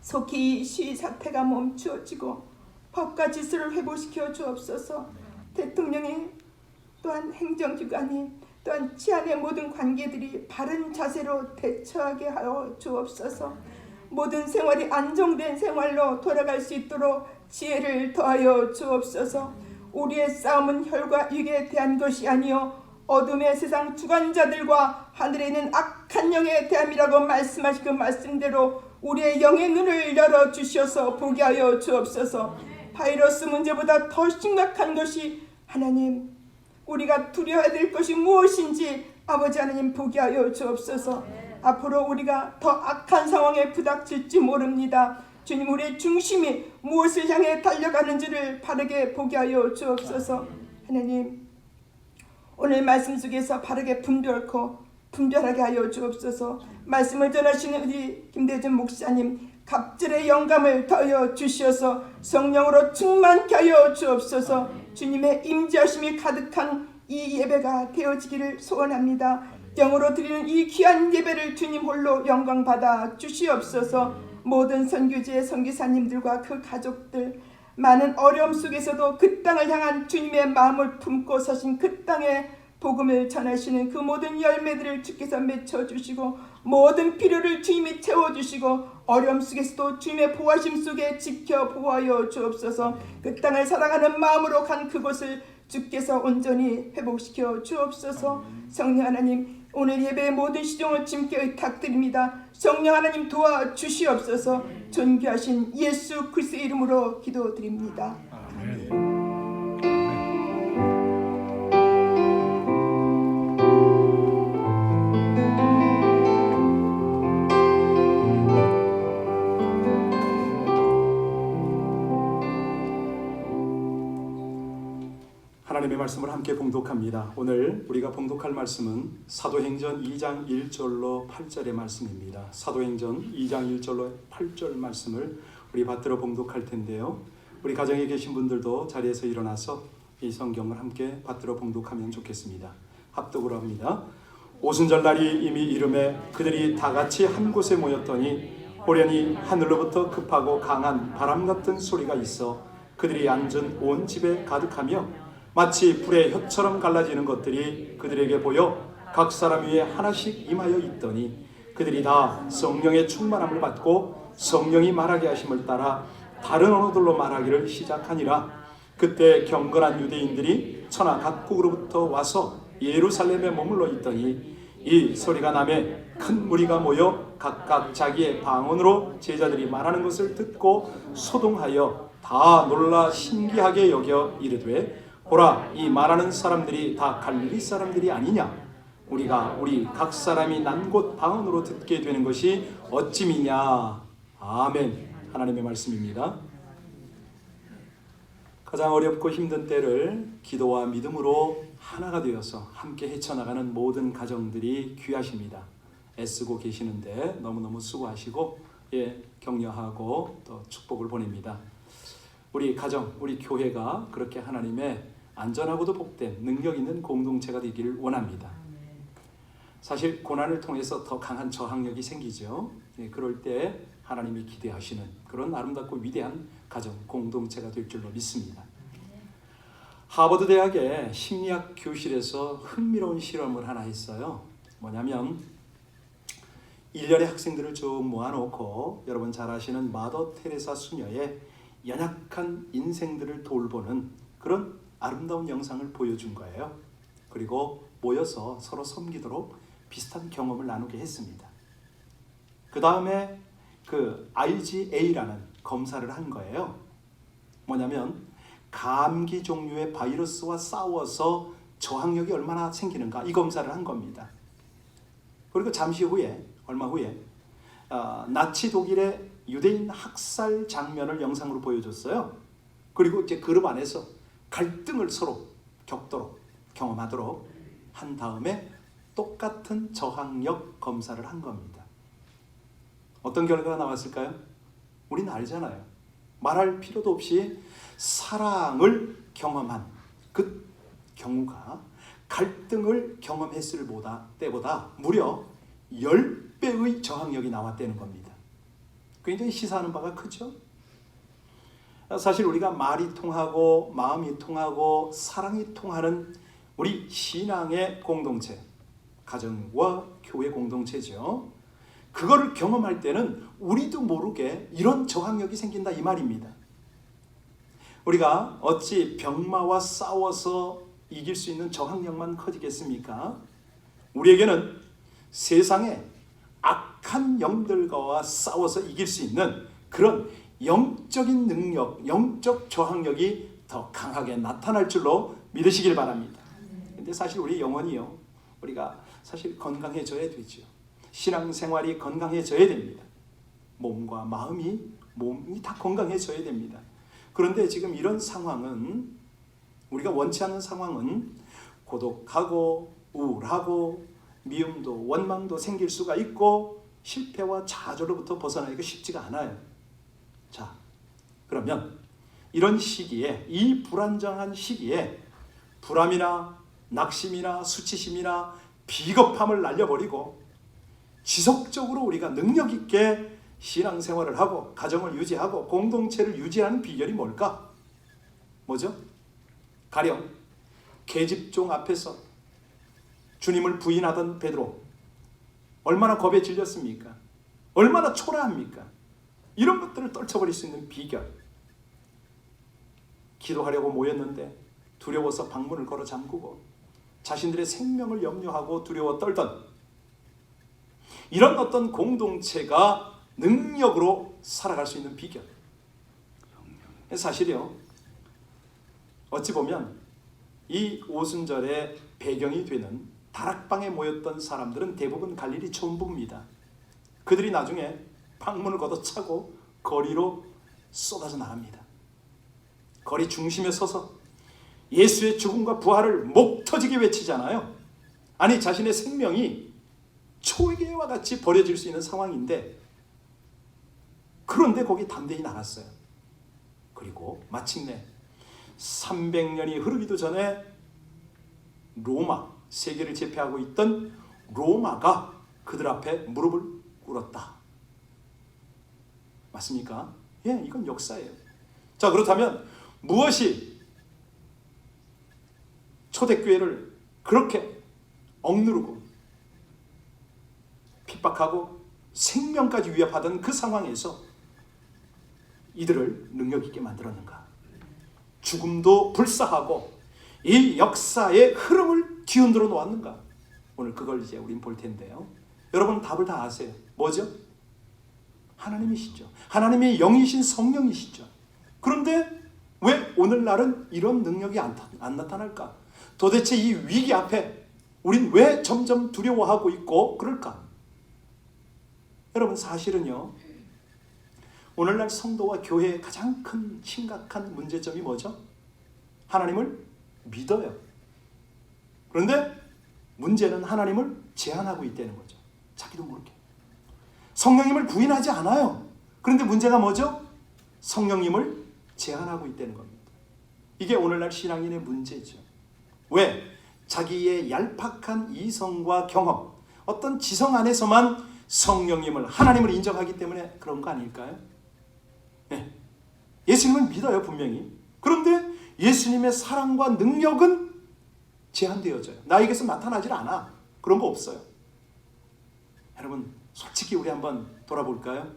속히 이 시위 사태가 멈추어지고 법과 질서를 회복시켜 주옵소서. 대통령이 또한 행정기관이 또한 치안의 모든 관계들이 바른 자세로 대처하게 하여 주옵소서. 모든 생활이 안정된 생활로 돌아갈 수 있도록 지혜를 더하여 주옵소서. 우리의 싸움은 혈과 육에 대한 것이 아니요 어둠의 세상 주관자들과 하늘에 있는 악한 영에 대함이라고 말씀하신 그 말씀대로 우리의 영의 눈을 열어주셔서 보게 하여 주옵소서. 바이러스 문제보다 더 심각한 것이 하나님, 우리가 두려워야 될 것이 무엇인지 아버지 하나님 보게 하여 주옵소서. 앞으로 우리가 더 악한 상황에 부닥칠지 모릅니다. 주님, 우리의 중심이 무엇을 향해 달려가는지를 바르게 보게 하여 주옵소서. 하나님, 오늘 말씀 속에서 바르게 분별하게 하여 주옵소서. 말씀을 전하시는 우리 김대준 목사님, 갑절의 영감을 더하여 주시어서 성령으로 충만케 하여 주옵소서. 주님의 임재하심이 가득한 이 예배가 되어지기를 소원합니다. 영으로 드리는 이 귀한 예배를 주님 홀로 영광 받아 주시옵소서. 모든 선교지의 선교사님들과 그 가족들, 많은 어려움 속에서도 그 땅을 향한 주님의 마음을 품고 서신 그 땅에 복음을 전하시는 그 모든 열매들을 주께서 맺혀주시고 모든 필요를 주님이 채워주시고 어려움 속에서도 주님의 보호하심 속에 지켜 보호하여 주옵소서. 그 땅을 사랑하는 마음으로 간 그곳을 주께서 온전히 회복시켜 주옵소서. 성령 하나님, 오늘 예배의 모든 시종을 주님께 의탁드립니다. 성령 하나님 도와주시옵소서. 존귀하신 예수 그리스도의 이름으로 기도드립니다. 아멘. 하나님의 말씀을 함께 봉독합니다. 오늘 우리가 봉독할 말씀은 사도행전 2장 1절로 8절의 말씀입니다. 사도행전 2장 1절로 8절 말씀을 우리 받들어 봉독할 텐데요. 우리 가정에 계신 분들도 자리에서 일어나서 이 성경을 함께 받들어 봉독하면 좋겠습니다. 합독으로 합니다. 오순절날이 이미 이름에 그들이 다 같이 한 곳에 모였더니 호련히 하늘로부터 급하고 강한 바람 같은 소리가 있어 그들이 앉은 온 집에 가득하며 마치 불의 혀처럼 갈라지는 것들이 그들에게 보여 각 사람 위에 하나씩 임하여 있더니 그들이 다 성령의 충만함을 받고 성령이 말하게 하심을 따라 다른 언어들로 말하기를 시작하니라. 그때 경건한 유대인들이 천하 각국으로부터 와서 예루살렘에 머물러 있더니 이 소리가 나매 큰 무리가 모여 각각 자기의 방언으로 제자들이 말하는 것을 듣고 소동하여 다 놀라 신기하게 여겨 이르되 보라, 이 말하는 사람들이 다 갈릴리 사람들이 아니냐? 우리가 우리 각 사람이 난 곳 방언으로 듣게 되는 것이 어찌미냐? 아멘. 하나님의 말씀입니다. 가장 어렵고 힘든 때를 기도와 믿음으로 하나가 되어서 함께 헤쳐나가는 모든 가정들이 귀하십니다. 애쓰고 계시는데 너무너무 수고하시고 격려하고 또 축복을 보냅니다. 우리 가정, 우리 교회가 그렇게 하나님의 안전하고도 복된 능력 있는 공동체가 되기를 원합니다. 사실 고난을 통해서 더 강한 저항력이 생기죠. 그럴 때 하나님이 기대하시는 그런 아름답고 위대한 가정, 공동체가 될 줄로 믿습니다. 하버드 대학의 심리학 교실에서 흥미로운 실험을 하나 했어요. 뭐냐면 1년의 학생들을 쭉 모아놓고 여러분 잘 아시는 마더 테레사 수녀의 연약한 인생들을 돌보는 그런 아름다운 영상을 보여준 거예요. 그리고 모여서 서로 섬기도록 비슷한 경험을 나누게 했습니다. 그 다음에 그 IgA라는 검사를 한 거예요. 뭐냐면 감기 종류의 바이러스와 싸워서 저항력이 얼마나 생기는가 이 검사를 한 겁니다. 그리고 잠시 후에 얼마 후에 나치 독일의 유대인 학살 장면을 영상으로 보여줬어요. 그리고 이제 그룹 안에서 갈등을 서로 겪도록 경험하도록 한 다음에 똑같은 저항력 검사를 한 겁니다. 어떤 결과가 나왔을까요? 우리는 알잖아요. 말할 필요도 없이 사랑을 경험한 그 경우가 갈등을 경험했을 때보다 무려 10배의 저항력이 나왔다는 겁니다. 굉장히 시사하는 바가 크죠? 사실 우리가 말이 통하고 마음이 통하고 사랑이 통하는 우리 신앙의 공동체, 가정과 교회 공동체죠. 그거를 경험할 때는 우리도 모르게 이런 저항력이 생긴다 이 말입니다. 우리가 어찌 병마와 싸워서 이길 수 있는 저항력만 커지겠습니까? 우리에게는 세상에 악한 영들과 싸워서 이길 수 있는 그런 영적인 능력, 영적 저항력이 더 강하게 나타날 줄로 믿으시길 바랍니다. 근데 사실 우리 영혼이요, 우리가 사실 건강해져야 되죠. 신앙생활이 건강해져야 됩니다. 몸과 몸이 다 건강해져야 됩니다. 그런데 지금 이런 상황은, 우리가 원치 않는 상황은 고독하고 우울하고 미움도 원망도 생길 수가 있고 실패와 좌절로부터 벗어나기가 쉽지가 않아요. 자, 그러면 이런 시기에, 이 불안정한 시기에 불안이나 낙심이나 수치심이나 비겁함을 날려버리고 지속적으로 우리가 능력 있게 신앙생활을 하고 가정을 유지하고 공동체를 유지하는 비결이 뭘까? 뭐죠? 가령 계집종 앞에서 주님을 부인하던 베드로, 얼마나 겁에 질렸습니까? 얼마나 초라합니까? 이런 것들을 떨쳐버릴 수 있는 비결. 기도하려고 모였는데 두려워서 방문을 걸어 잠그고 자신들의 생명을 염려하고 두려워 떨던 이런 어떤 공동체가 능력으로 살아갈 수 있는 비결. 사실이요, 어찌 보면 이 오순절의 배경이 되는 다락방에 모였던 사람들은 대부분 갈릴리 촌부입니다. 그들이 나중에 방문을 걷어차고 거리로 쏟아져 나갑니다. 거리 중심에 서서 예수의 죽음과 부활을 목 터지게 외치잖아요. 아니, 자신의 생명이 초계와 같이 버려질 수 있는 상황인데, 그런데 거기 담대히 나갔어요. 그리고 마침내 300년이 흐르기도 전에 로마, 세계를 제패하고 있던 로마가 그들 앞에 무릎을 꿇었다. 맞습니까? 예, 이건 역사예요. 자, 그렇다면 무엇이 초대교회를 그렇게 억누르고 핍박하고 생명까지 위협하던 그 상황에서 이들을 능력 있게 만들었는가? 죽음도 불사하고 이 역사의 흐름을 뒤흔들어 놓았는가? 오늘 그걸 이제 우린 볼 텐데요. 여러분 답을 다 아세요. 뭐죠? 하나님이시죠. 하나님이 영이신 성령이시죠. 그런데 왜 오늘날은 이런 능력이 안 나타날까? 도대체 이 위기 앞에 우린 왜 점점 두려워하고 있고 그럴까? 여러분 사실은요, 오늘날 성도와 교회의 가장 큰 심각한 문제점이 뭐죠? 하나님을 믿어요. 그런데 문제는 하나님을 제한하고 있다는 거죠. 자기도 모르게. 성령님을 부인하지 않아요. 그런데 문제가 뭐죠? 성령님을 제한하고 있다는 겁니다. 이게 오늘날 신앙인의 문제죠. 왜? 자기의 얄팍한 이성과 경험, 어떤 지성 안에서만 성령님을, 하나님을 인정하기 때문에 그런 거 아닐까요? 네. 예수님을 믿어요, 분명히. 그런데 예수님의 사랑과 능력은 제한되어져요. 나에게서 나타나질 않아. 그런 거 없어요. 여러분 솔직히 우리 한번 돌아볼까요?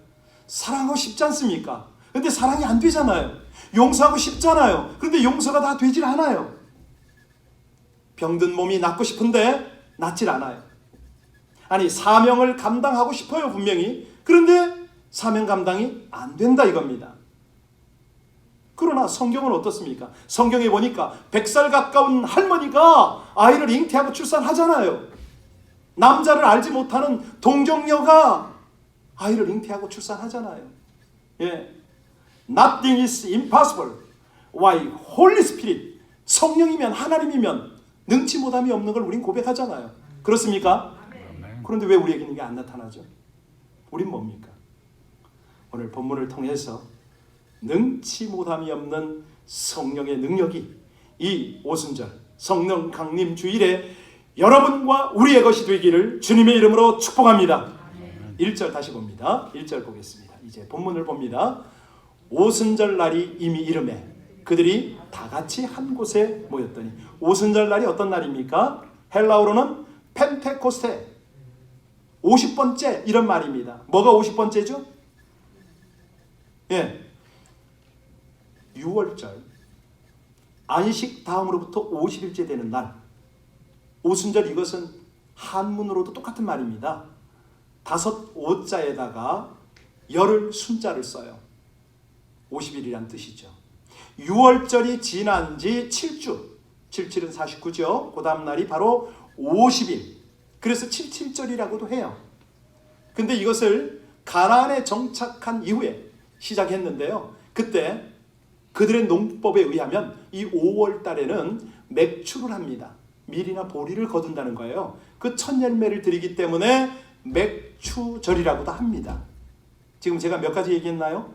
사랑하고 싶지 않습니까? 근데 사랑이 안 되잖아요. 용서하고 싶잖아요. 그런데 용서가 다 되질 않아요. 병든 몸이 낫고 싶은데 낫질 않아요. 아니 사명을 감당하고 싶어요, 분명히. 그런데 사명 감당이 안 된다 이겁니다. 그러나 성경은 어떻습니까? 성경에 보니까 100살 가까운 할머니가 아이를 잉태하고 출산하잖아요. 남자를 알지 못하는 동정녀가 아이를 잉태하고 출산하잖아요. 예. Nothing is impossible. Why? Holy Spirit. 성령이면, 하나님이면 능치 못함이 없는 걸 우린 고백하잖아요. 그렇습니까? 그런데 왜 우리에게는 이게 안 나타나죠? 우린 뭡니까? 오늘 본문을 통해서 능치 못함이 없는 성령의 능력이 이 오순절 성령 강림 주일에 여러분과 우리의 것이 되기를 주님의 이름으로 축복합니다. 1절 다시 봅니다. 1절 보겠습니다. 이제 본문을 봅니다. 오순절 날이 이미 이르매 그들이 다 같이 한 곳에 모였더니, 오순절 날이 어떤 날입니까? 헬라어로는 펜테코스테, 50번째 이런 말입니다. 뭐가 50번째죠? 예, 6월절 안식 다음으로부터 50일째 되는 날, 오순절. 이것은 한문으로도 똑같은 말입니다. 5자에다가 열을 순자를 써요. 50일이란 뜻이죠. 6월절이 지난 지 7주, 77은 49죠. 그 다음 날이 바로 50일. 그래서 77절이라고도 해요. 근데 이것을 가나안에 정착한 이후에 시작했는데요. 그때 그들의 농법에 의하면 이 5월 달에는 맥추를 합니다. 밀이나 보리를 거둔다는 거예요. 그 첫 열매를 드리기 때문에 맥추절이라고도 합니다. 지금 제가 몇 가지 얘기했나요?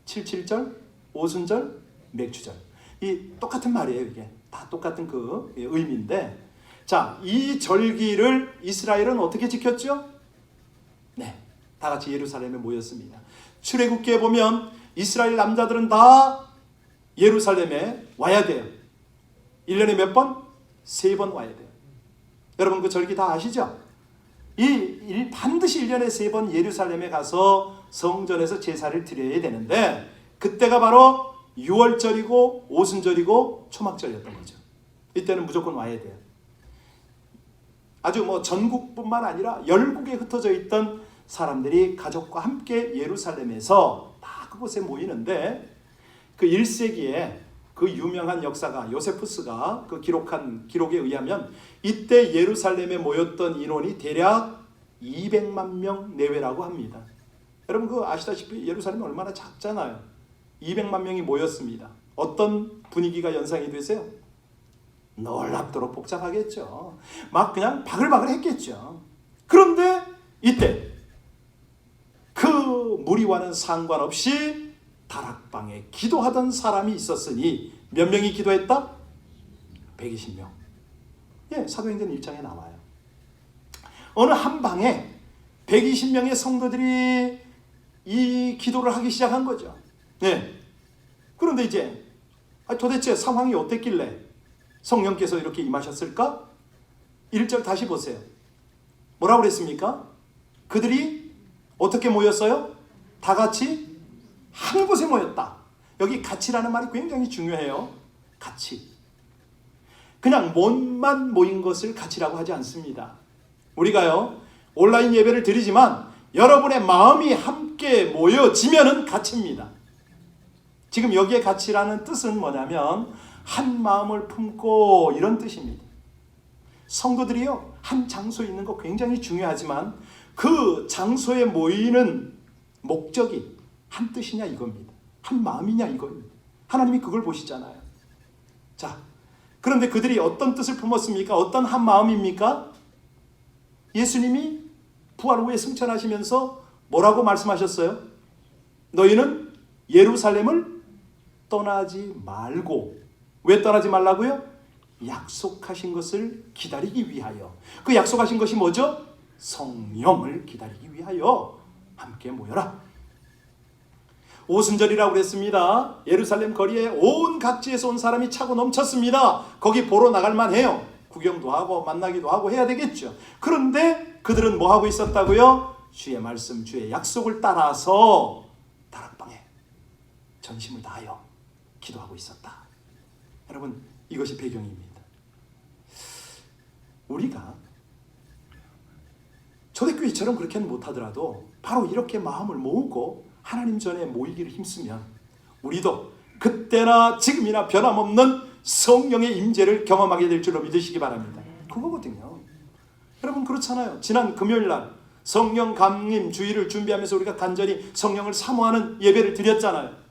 77절, 오순절, 맥추절. 이 똑같은 말이에요. 이게 다 똑같은 그 의미인데, 자, 이 절기를 이스라엘은 어떻게 지켰죠? 네, 다 같이 예루살렘에 모였습니다. 출애굽기에 보면 이스라엘 남자들은 다 예루살렘에 와야 돼요. 1년에 몇 번? 3번 와야 돼요. 여러분 그 절기 다 아시죠? 반드시 1년에 3번 예루살렘에 가서 성전에서 제사를 드려야 되는데, 그때가 바로 6월절이고 오순절이고 초막절이었던 거죠. 이때는 무조건 와야 돼요. 아주 전국뿐만 아니라 열국에 흩어져 있던 사람들이 가족과 함께 예루살렘에서 다 그곳에 모이는데, 그 1세기에 그 유명한 역사가 요세푸스가 그 기록한 기록에 의하면 이때 예루살렘에 모였던 인원이 대략 200만 명 내외라고 합니다. 여러분 그 아시다시피 예루살렘이 얼마나 작잖아요. 200만 명이 모였습니다. 어떤 분위기가 연상이 되세요? 놀랍도록 복잡하겠죠. 막 그냥 바글바글 했겠죠. 그런데 이때 그 무리와는 상관없이 다락방에 기도하던 사람이 있었으니 몇 명이 기도했다? 120명. 예, 사도행전 1장에 나와요. 어느 한 방에 120명의 성도들이 이 기도를 하기 시작한 거죠. 네. 그런데 이제 도대체 상황이 어땠길래 성령께서 이렇게 임하셨을까? 1절 다시 보세요. 뭐라고 그랬습니까? 그들이 어떻게 모였어요? 다 같이 한 곳에 모였다. 여기 같이라는 말이 굉장히 중요해요. 같이. 그냥 몸만 모인 것을 가치라고 하지 않습니다. 우리가요 온라인 예배를 드리지만 여러분의 마음이 함께 모여지면은 가치입니다. 지금 여기에 가치라는 뜻은 뭐냐면 한 마음을 품고 이런 뜻입니다. 성도들이요 한 장소에 있는 거 굉장히 중요하지만 그 장소에 모이는 목적이 한 뜻이냐 이겁니다. 한 마음이냐 이겁니다. 하나님이 그걸 보시잖아요. 자, 그런데 그들이 어떤 뜻을 품었습니까? 어떤 한 마음입니까? 예수님이 부활 후에 승천하시면서 뭐라고 말씀하셨어요? 너희는 예루살렘을 떠나지 말고. 왜 떠나지 말라고요? 약속하신 것을 기다리기 위하여. 그 약속하신 것이 뭐죠? 성령을 기다리기 위하여 함께 모여라. 오순절이라고 그랬습니다. 예루살렘 거리에 온 각지에서 온 사람이 차고 넘쳤습니다. 거기 보러 나갈 만해요. 구경도 하고 만나기도 하고 해야 되겠죠. 그런데 그들은 뭐 하고 있었다고요? 주의 말씀, 주의 약속을 따라서 다락방에 전심을 다하여 기도하고 있었다. 여러분, 이것이 배경입니다. 우리가 초대교회처럼 그렇게는 못하더라도 바로 이렇게 마음을 모으고 하나님 전에 모이기를 힘쓰면 우리도 그때나 지금이나 변함없는 성령의 임재를 경험하게 될 줄로 믿으시기 바랍니다. 그거거든요. 여러분 그렇잖아요. 지난 금요일날 성령 감림 주일을 준비하면서 우리가 간절히 성령을 사모하는 예배를 드렸잖아요.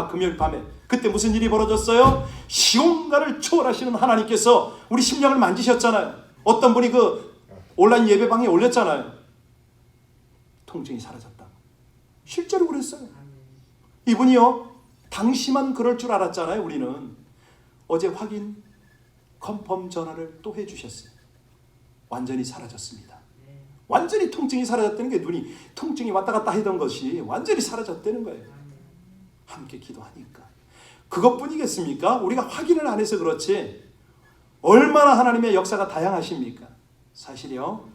금요일 밤에. 그때 무슨 일이 벌어졌어요? 시온가를 초월하시는 하나님께서 우리 심령을 만지셨잖아요. 어떤 분이 그 온라인 예배방에 올렸잖아요. 통증이 사라졌다. 실제로 그랬어요. 이분이요 당시만 그럴 줄 알았잖아요. 우리는 어제 확인 컨펌 전화를 또 해주셨어요. 완전히 사라졌습니다. 완전히 통증이 사라졌다는 게 눈이 통증이 왔다 갔다 하던 것이 완전히 사라졌다는 거예요. 함께 기도하니까. 그것뿐이겠습니까? 우리가 확인을 안 해서 그렇지 얼마나 하나님의 역사가 다양하십니까? 사실이요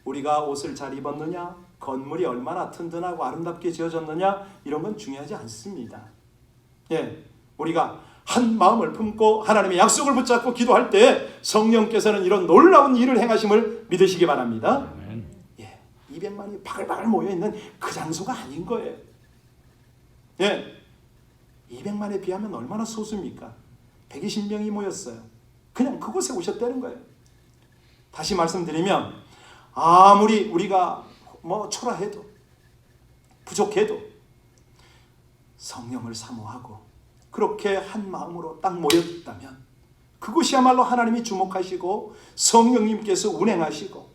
우리가 옷을 잘 입었느냐, 건물이 얼마나 튼튼하고 아름답게 지어졌느냐 이런 건 중요하지 않습니다. 예, 우리가 한 마음을 품고 하나님의 약속을 붙잡고 기도할 때 성령께서는 이런 놀라운 일을 행하심을 믿으시기 바랍니다. 예, 200만이 바글바글 모여있는 그 장소가 아닌 거예요. 예, 200만에 비하면 얼마나 소수입니까? 120명이 모였어요. 그냥 그곳에 오셨다는 거예요. 다시 말씀드리면 아무리 우리가 초라해도 부족해도 성령을 사모하고 그렇게 한 마음으로 딱 모였다면 그것이야말로 하나님이 주목하시고 성령님께서 운행하시고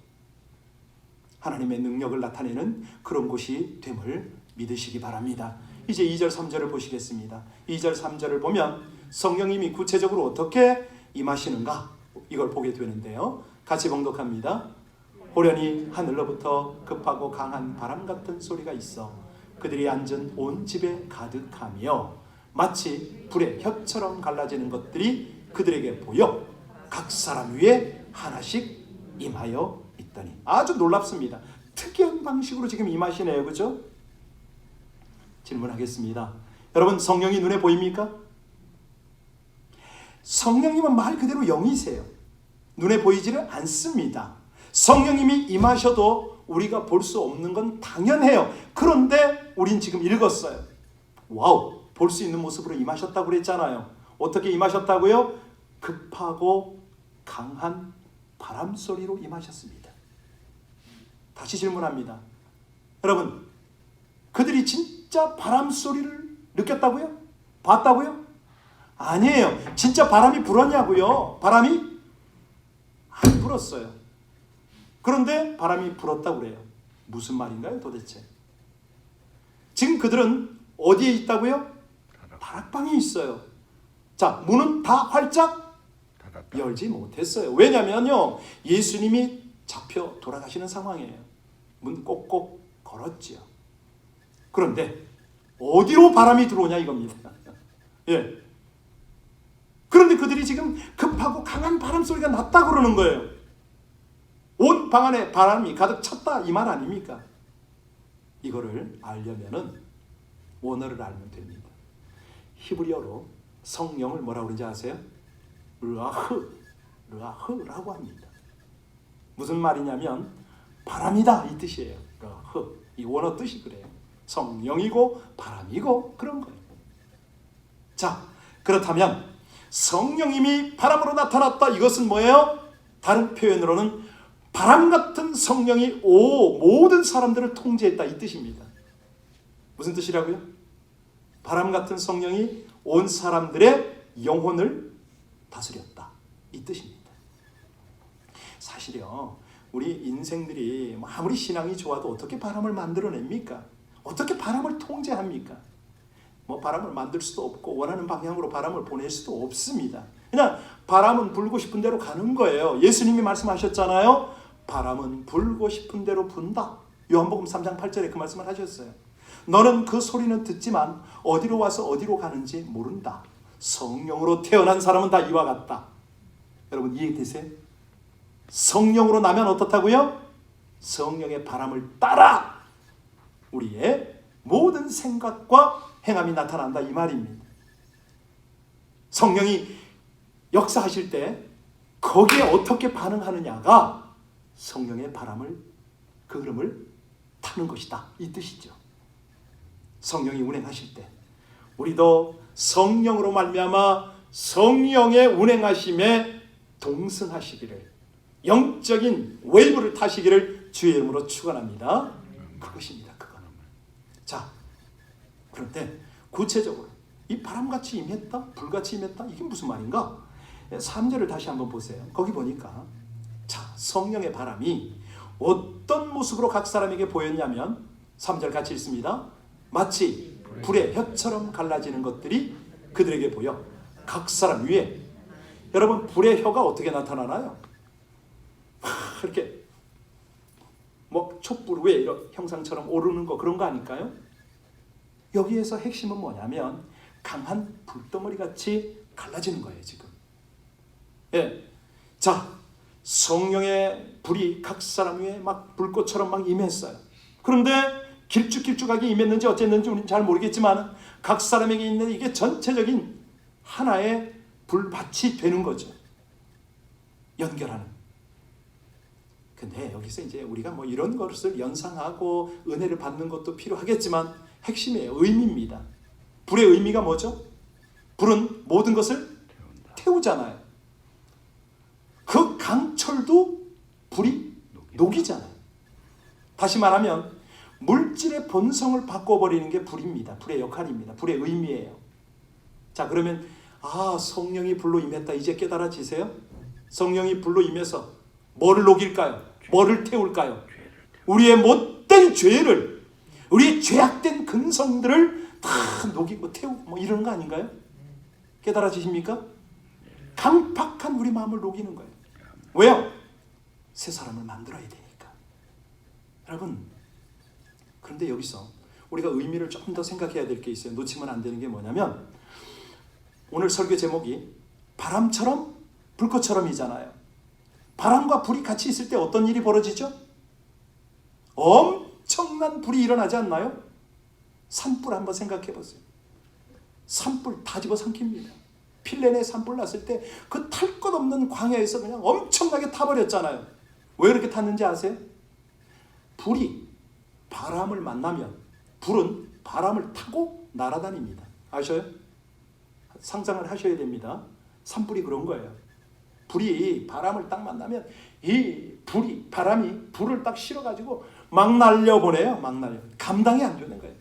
하나님의 능력을 나타내는 그런 곳이 됨을 믿으시기 바랍니다. 이제 2절 3절을 보시겠습니다. 2절 3절을 보면 성령님이 구체적으로 어떻게 임하시는가 이걸 보게 되는데요. 같이 봉독합니다. 호련히 하늘로부터 급하고 강한 바람 같은 소리가 있어 그들이 앉은 온 집에 가득하며 마치 불의 혀처럼 갈라지는 것들이 그들에게 보여 각 사람 위에 하나씩 임하여 있더니. 아주 놀랍습니다. 특이한 방식으로 지금 임하시네요. 그죠? 질문하겠습니다. 여러분 성령이 눈에 보입니까? 성령님은 말 그대로 영이세요. 눈에 보이지를 않습니다. 성령님이 임하셔도 우리가 볼 수 없는 건 당연해요. 그런데 우린 지금 읽었어요. 와우, 볼 수 있는 모습으로 임하셨다고 그랬잖아요. 어떻게 임하셨다고요? 급하고 강한 바람 소리로 임하셨습니다. 다시 질문합니다. 여러분, 그들이 진짜 바람 소리를 느꼈다고요? 봤다고요? 아니에요. 진짜 바람이 불었냐고요? 바람이 안 불었어요. 그런데 바람이 불었다고 그래요. 무슨 말인가요 도대체? 지금 그들은 어디에 있다고요? 다락방에 있어요. 자, 문은 다 활짝 열지 못했어요. 왜냐면요 예수님이 잡혀 돌아가시는 상황이에요. 문 꼭꼭 걸었지요. 그런데 어디로 바람이 들어오냐 이겁니다. 예. 그런데 그들이 지금 급하고 강한 바람 소리가 났다 그러는 거예요. 온 방 안에 바람이 가득 찼다 이 말 아닙니까? 이거를 알려면은 원어를 알면 됩니다. 히브리어로 성령을 뭐라고 그러는지 아세요? 르아흐라고 합니다. 무슨 말이냐면 바람이다 이 뜻이에요. 르아흐. 이 원어 뜻이 그래요. 성령이고 바람이고 그런 거예요. 자, 그렇다면 성령님이 바람으로 나타났다. 이것은 뭐예요? 다른 표현으로는 바람 같은 성령이 모든 사람들을 통제했다 이 뜻입니다. 무슨 뜻이라고요? 바람 같은 성령이 온 사람들의 영혼을 다스렸다 이 뜻입니다. 사실요, 우리 인생들이 아무리 신앙이 좋아도 어떻게 바람을 만들어냅니까? 어떻게 바람을 통제합니까? 바람을 만들 수도 없고 원하는 방향으로 바람을 보낼 수도 없습니다. 그냥 바람은 불고 싶은 대로 가는 거예요. 예수님이 말씀하셨잖아요. 바람은 불고 싶은 대로 분다. 요한복음 3장 8절에 그 말씀을 하셨어요. 너는 그 소리는 듣지만 어디로 와서 어디로 가는지 모른다. 성령으로 태어난 사람은 다 이와 같다. 여러분 이해되세요? 성령으로 나면 어떻다고요? 성령의 바람을 따라 우리의 모든 생각과 행함이 나타난다 이 말입니다. 성령이 역사하실 때 거기에 어떻게 반응하느냐가 성령의 바람을 그 흐름을 타는 것이다 이 뜻이죠. 성령이 운행하실 때 우리도 성령으로 말미암아 성령의 운행하심에 동승하시기를, 영적인 웨이브를 타시기를 주의 이름으로 축원합니다. 그것입니다. 그거는. 자, 그런데 구체적으로 이 바람같이 임했다, 불같이 임했다, 이게 무슨 말인가? 3절을 다시 한번 보세요. 거기 보니까 자, 성령의 바람이 어떤 모습으로 각 사람에게 보였냐면 3절 같이 읽습니다. 마치 불의 혀처럼 갈라지는 것들이 그들에게 보여 각 사람 위에. 여러분 불의 혀가 어떻게 나타나나요? 이렇게 촛불 위에 이런 형상처럼 오르는 거, 그런 거 아닐까요? 여기에서 핵심은 뭐냐면 강한 불덩어리 같이 갈라지는 거예요 지금. 예, 자, 성령의 불이 각 사람 위에 막 불꽃처럼 막 임했어요. 그런데 길쭉길쭉하게 임했는지 어쨌는지 우리는 잘 모르겠지만 각 사람에게 있는 이게 전체적인 하나의 불밭이 되는 거죠. 연결하는. 근데 여기서 이제 우리가 이런 것을 연상하고 은혜를 받는 것도 필요하겠지만 핵심이에요. 의미입니다. 불의 의미가 뭐죠? 불은 모든 것을 태우잖아요. 그 강철도 불이 녹이잖아요. 다시 말하면 물질의 본성을 바꿔버리는 게 불입니다. 불의 역할입니다. 불의 의미예요. 자, 그러면 성령이 불로 임했다. 이제 깨달아지세요? 성령이 불로 임해서 뭐를 녹일까요? 뭐를 태울까요? 우리의 못된 죄를, 우리의 죄악된 근성들을 다 녹이고 태우고 이러는 거 아닌가요? 깨달아지십니까? 강팍한 우리 마음을 녹이는 거예요. 왜요? 새 사람을 만들어야 되니까. 여러분, 그런데 여기서 우리가 의미를 조금 더 생각해야 될 게 있어요. 놓치면 안 되는 게 뭐냐면 오늘 설교 제목이 바람처럼 불꽃처럼이잖아요. 바람과 불이 같이 있을 때 어떤 일이 벌어지죠? 엄청난 불이 일어나지 않나요? 산불 한번 생각해 보세요. 산불 다 집어삼킵니다. 필레네 산불 났을 때 그 탈 것 없는 광야에서 그냥 엄청나게 타버렸잖아요. 왜 그렇게 탔는지 아세요? 불이 바람을 만나면 불은 바람을 타고 날아다닙니다. 아셔요? 상상을 하셔야 됩니다. 산불이 그런 거예요. 불이 바람을 딱 만나면 이 바람이 불을 딱 실어가지고 막 날려보내요. 막 날려. 감당이 안 되는 거예요.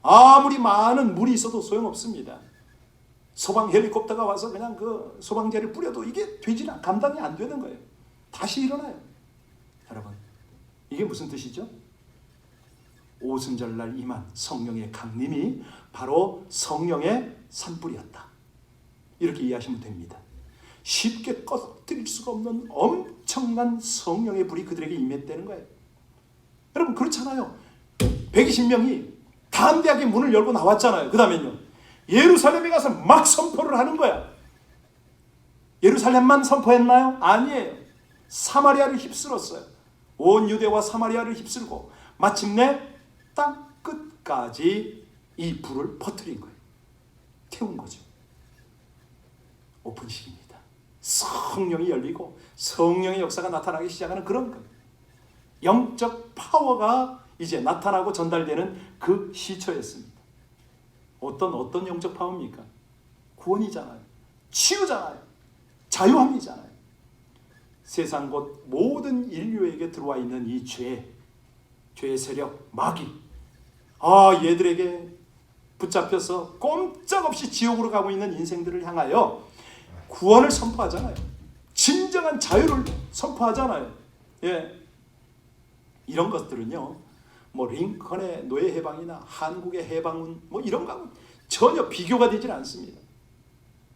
아무리 많은 물이 있어도 소용없습니다. 소방 헬리콥터가 와서 그냥 그 소방제를 뿌려도 이게 감당이 안 되는 거예요. 다시 일어나요. 여러분, 이게 무슨 뜻이죠? 오순절날 임한 성령의 강림이 바로 성령의 산불이었다. 이렇게 이해하시면 됩니다. 쉽게 꺼뜨릴 수가 없는 엄청난 성령의 불이 그들에게 임했다는 거예요. 여러분 그렇잖아요. 120명이 담대하게 문을 열고 나왔잖아요. 그 다음에요, 예루살렘에 가서 막 선포를 하는 거야. 예루살렘만 선포했나요? 아니에요. 사마리아를 휩쓸었어요. 온 유대와 사마리아를 휩쓸고 마침내 땅 끝까지 이 불을 퍼뜨린 거예요. 태운 거죠. 오픈식입니다. 성령이 열리고 성령의 역사가 나타나기 시작하는 그런 것. 영적 파워가 이제 나타나고 전달되는 그 시초였습니다. 어떤 영적 파워입니까? 구원이잖아요. 치유잖아요. 자유함이잖아요. 세상 곳 모든 인류에게 들어와 있는 이 죄의 세력, 마귀. 얘들에게 붙잡혀서 꼼짝없이 지옥으로 가고 있는 인생들을 향하여 구원을 선포하잖아요. 진정한 자유를 선포하잖아요. 예. 이런 것들은요, 뭐 링컨의 노예 해방이나 한국의 해방운 뭐 이런 거하고 전혀 비교가 되질 않습니다.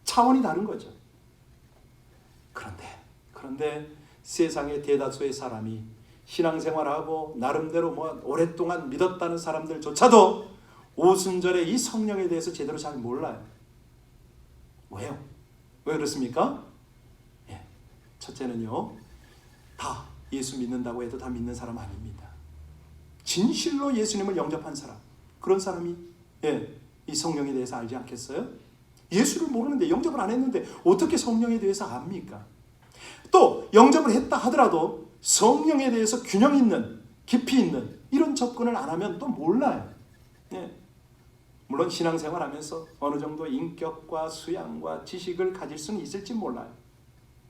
차원이 다른 거죠. 그런데 세상의 대다수의 사람이 신앙생활하고 나름대로 뭐 오랫동안 믿었다는 사람들조차도 오순절의 이 성령에 대해서 제대로 잘 몰라요. 왜요? 왜 그렇습니까? 예. 첫째는요, 다 예수 믿는다고 해도 다 믿는 사람 아닙니다. 진실로 예수님을 영접한 사람, 그런 사람이 이 성령에 대해서 알지 않겠어요? 예수를 모르는데, 영접을 안 했는데 어떻게 성령에 대해서 압니까? 또 영접을 했다 하더라도 성령에 대해서 균형 있는, 깊이 있는 이런 접근을 안 하면 또 몰라요. 예. 물론 신앙생활하면서 어느 정도 인격과 수양과 지식을 가질 수는 있을지 몰라요.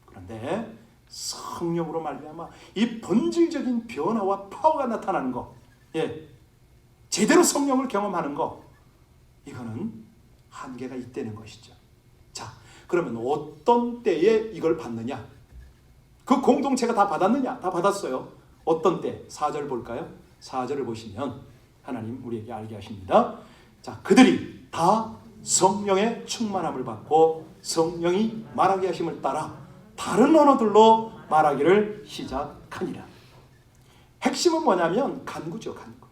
그런데 성령으로 말미암아 이 본질적인 변화와 파워가 나타나는 거, 제대로 성령을 경험하는 거, 이거는 한계가 있다는 것이죠. 자, 그러면 어떤 때에 이걸 받느냐? 그 공동체가 다 받았느냐? 다 받았어요. 어떤 때? 4절 볼까요? 4절을 보시면 하나님 우리에게 알게 하십니다. 자, 그들이 다 성령의 충만함을 받고 성령이 말하게 하심을 따라 다른 언어들로 말하기를 시작하니라. 핵심은 뭐냐면 간구죠. 간구.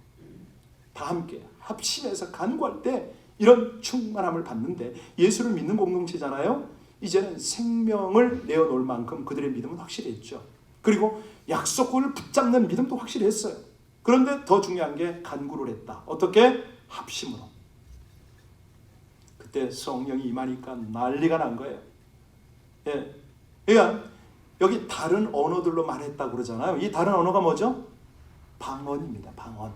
다 함께 합심해서 간구할 때 이런 충만함을 받는데, 예수를 믿는 공동체잖아요. 이제는 생명을 내어놓을 만큼 그들의 믿음은 확실했죠. 그리고 약속을 붙잡는 믿음도 확실했어요. 그런데 더 중요한 게 간구를 했다. 어떻게? 합심으로. 그때 성령이 임하니까 난리가 난 거예요. 예. 그러니까 여기 다른 언어들로 말했다고 그러잖아요. 이 다른 언어가 뭐죠? 방언입니다. 방언.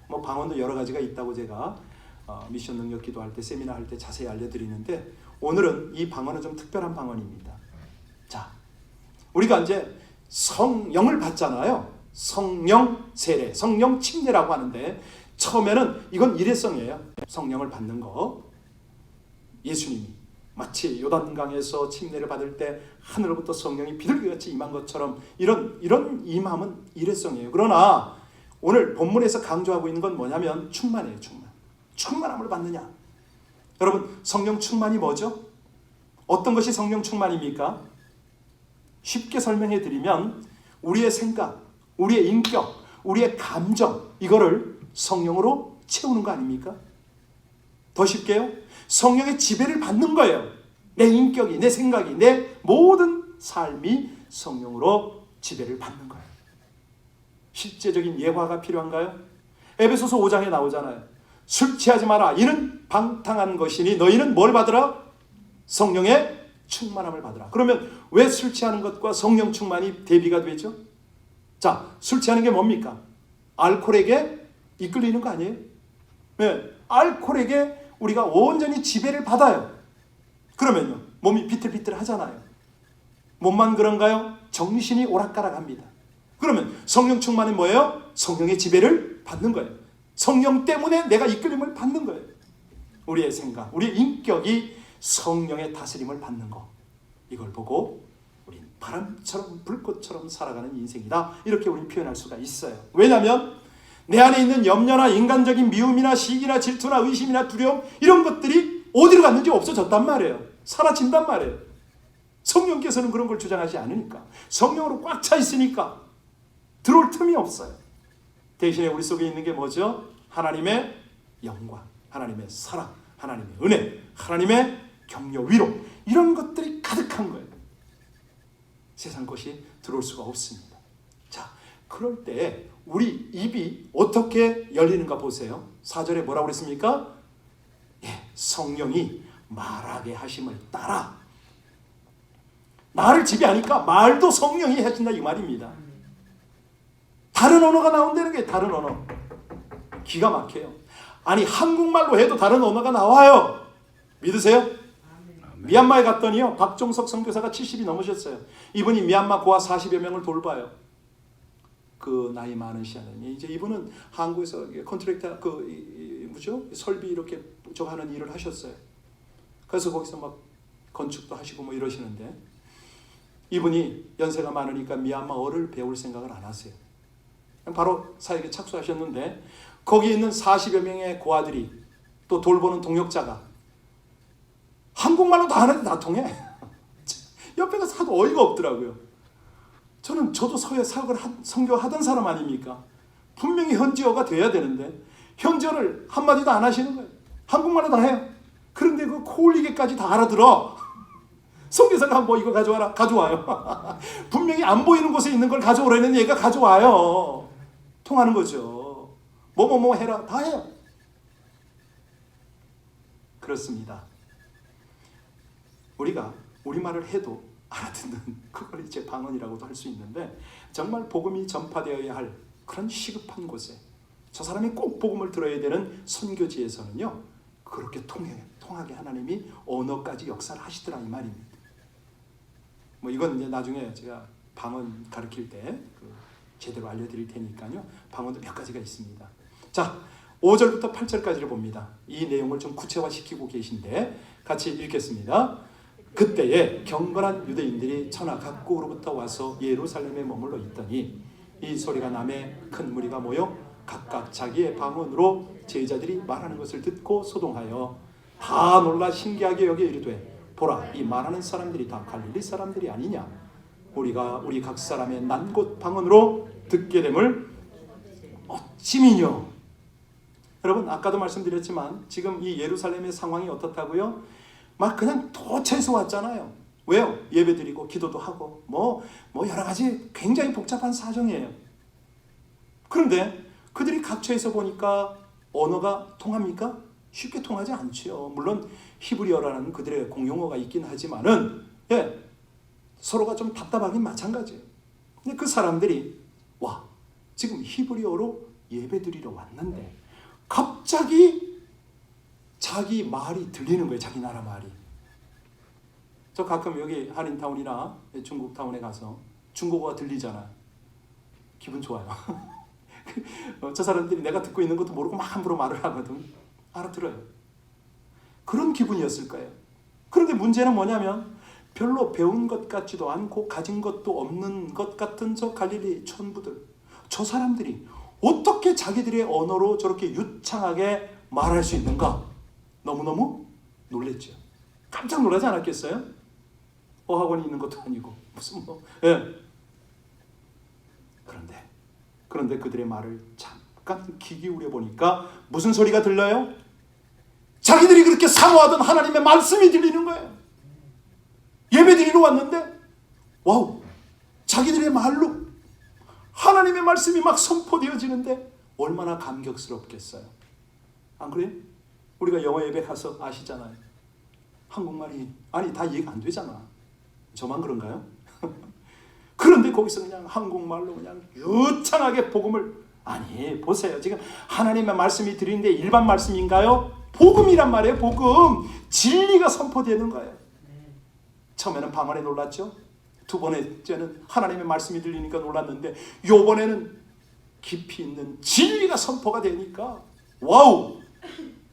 뭐 방언도 여러 가지가 있다고 제가 미션 능력 기도할 때, 세미나 할 때 자세히 알려드리는데, 오늘은 이 방언은 좀 특별한 방언입니다. 자, 우리가 이제 성령을 받잖아요. 성령 세례, 성령 침례라고 하는데, 처음에는 이건 일회성이에요. 성령을 받는 거. 예수님이 마치 요단강에서 침례를 받을 때 하늘로부터 성령이 비둘기같이 임한 것처럼 이런 임함은 일회성이에요. 그러나 오늘 본문에서 강조하고 있는 건 뭐냐면 충만이에요. 충만함을 받느냐. 여러분, 성령 충만이 뭐죠? 어떤 것이 성령 충만입니까? 쉽게 설명해 드리면 우리의 생각, 우리의 인격, 우리의 감정, 이거를 성령으로 채우는 거 아닙니까? 더 쉽게요? 성령의 지배를 받는 거예요. 내 인격이, 내 생각이, 내 모든 삶이 성령으로 지배를 받는 거예요. 실제적인 예화가 필요한가요? 에베소서 5장에 나오잖아요. 술 취하지 마라. 이는 방탕한 것이니 너희는 뭘 받으라? 성령의 충만함을 받으라. 그러면 왜 술 취하는 것과 성령 충만이 대비가 되죠? 자, 술 취하는 게 뭡니까? 알코올에게 이끌리는 거 아니에요? 네, 알코올에게 우리가 온전히 지배를 받아요. 그러면요, 몸이 비틀비틀 하잖아요. 몸만 그런가요? 정신이 오락가락합니다. 그러면 성령 충만이 뭐예요? 성령의 지배를 받는 거예요. 성령 때문에 내가 이끌림을 받는 거예요. 우리의 생각, 우리의 인격이 성령의 다스림을 받는 거, 이걸 보고 우린 바람처럼 불꽃처럼 살아가는 인생이다, 이렇게 우리는 표현할 수가 있어요. 왜냐하면 내 안에 있는 염려나 인간적인 미움이나 시기나 질투나 의심이나 두려움, 이런 것들이 어디로 갔는지 없어졌단 말이에요. 사라진단 말이에요. 성령께서는 그런 걸 주장하지 않으니까, 성령으로 꽉 차 있으니까 들어올 틈이 없어요. 대신에 우리 속에 있는 게 뭐죠? 하나님의 영광, 하나님의 사랑, 하나님의 은혜, 하나님의 격려, 위로, 이런 것들이 가득한 거예요. 세상 것이 들어올 수가 없습니다. 자, 그럴 때 우리 입이 어떻게 열리는가 보세요. 4절에 뭐라고 그랬습니까? 성령이 말하게 하심을 따라 나를 지배하니까 말도 성령이 하신다 이 말입니다. 다른 언어가 나온다는 게 다른 언어. 기가 막혀요. 아니 한국말로 해도 다른 언어가 나와요. 믿으세요? 미얀마에 갔더니요, 박종석 선교사가 70이 넘으셨어요. 이분이 미얀마 고아 40여 명을 돌봐요. 그 나이 많은 시아는이 이제 이분은 한국에서 컨트랙터 뭐죠? 설비 이렇게 저거 하는 일을 하셨어요. 그래서 거기서 막 건축도 하시고 뭐 이러시는데, 이분이 연세가 많으니까 미얀마어를 배울 생각을 안 하세요. 바로 사역에 착수하셨는데, 거기 있는 40여 명의 고아들이 또 돌보는 동역자가 한국말로 다 하는데 다 통해. 옆에 가서 하도 어이가 없더라고요. 저도 사역을 선교하던 사람 아닙니까? 분명히 현지어가 돼야 되는데 현지어를 한마디도 안 하시는 거예요. 한국말로 다 해요. 그런데 그 코올리게까지 다 알아들어. 선교사가 뭐 이거 가져와라, 가져와요. 분명히 안 보이는 곳에 있는 걸 가져오라는 얘가 가져와요. 통하는 거죠. 뭐뭐뭐 해라, 다 해요. 그렇습니다. 우리가 우리말을 해도 알아듣는, 그걸 이제 방언이라고도 할 수 있는데, 정말 복음이 전파되어야 할 그런 시급한 곳에, 저 사람이 꼭 복음을 들어야 되는 선교지에서는요, 그렇게 통하게 하나님이 언어까지 역사를 하시더라 이 말입니다. 뭐 이건 이제 나중에 제가 방언 가르칠 때 제대로 알려드릴 테니까요. 방언도 몇 가지가 있습니다. 자, 5절부터 8절까지를 봅니다. 이 내용을 좀 구체화시키고 계신데 같이 읽겠습니다. 그때에 경건한 유대인들이 천하 각국으로부터 와서 예루살렘에 머물러 있더니 이 소리가 나매 큰 무리가 모여 각각 자기의 방언으로 제자들이 말하는 것을 듣고 소동하여 다 놀라 신기하게 여겨 이르되, 보라, 이 말하는 사람들이 다 갈릴리 사람들이 아니냐? 우리가 우리 각 사람의 난곳 방언으로 듣게 됨을 어찌미뇨? 여러분, 아까도 말씀드렸지만 지금 이 예루살렘의 상황이 어떻다고요? 막 그냥 도처에서 왔잖아요. 왜요? 예배드리고 기도도 하고 뭐 여러 가지 굉장히 복잡한 사정이에요. 그런데 그들이 각처에서 보니까 언어가 통합니까? 쉽게 통하지 않지요. 물론 히브리어라는 그들의 공용어가 있긴 하지만은 서로가 좀 답답하긴 마찬가지예요. 근데 그 사람들이 와, 지금 히브리어로 예배드리러 왔는데 갑자기 자기 말이 들리는 거예요. 자기 나라 말이. 저 가끔 여기 한인타운이나 중국타운에 가서 중국어가 들리잖아요. 기분 좋아요. 저 사람들이 내가 듣고 있는 것도 모르고 막 함부로 말을 하거든. 알아들어요. 그런 기분이었을 거예요. 그런데 문제는 뭐냐면 별로 배운 것 같지도 않고 가진 것도 없는 것 같은 저 갈릴리 촌부들, 저 사람들이 어떻게 자기들의 언어로 저렇게 유창하게 말할 수 있는가? 너무너무 놀랬죠. 깜짝 놀라지 않았겠어요? 어학원이 있는 것도 아니고 무슨 그런데 그들의 말을 잠깐 귀 기울여 보니까 무슨 소리가 들려요? 자기들이 그렇게 사모하던 하나님의 말씀이 들리는 거예요. 예배드리러 왔는데 와우, 자기들의 말로 하나님의 말씀이 막 선포되어지는데 얼마나 감격스럽겠어요. 안 그래요? 우리가 영어 예배 가서 아시잖아요. 한국말이 다 이해가 안 되잖아. 저만 그런가요? 그런데 거기서 그냥 한국말로 그냥 유창하게 복음을, 아니 보세요. 지금 하나님의 말씀이 드리는데 일반 말씀인가요? 복음이란 말이에요. 복음. 진리가 선포되는 거예요. 처음에는 방언에 놀랐죠. 두 번째는 하나님의 말씀이 들리니까 놀랐는데 요번에는 깊이 있는 진리가 선포가 되니까 와우,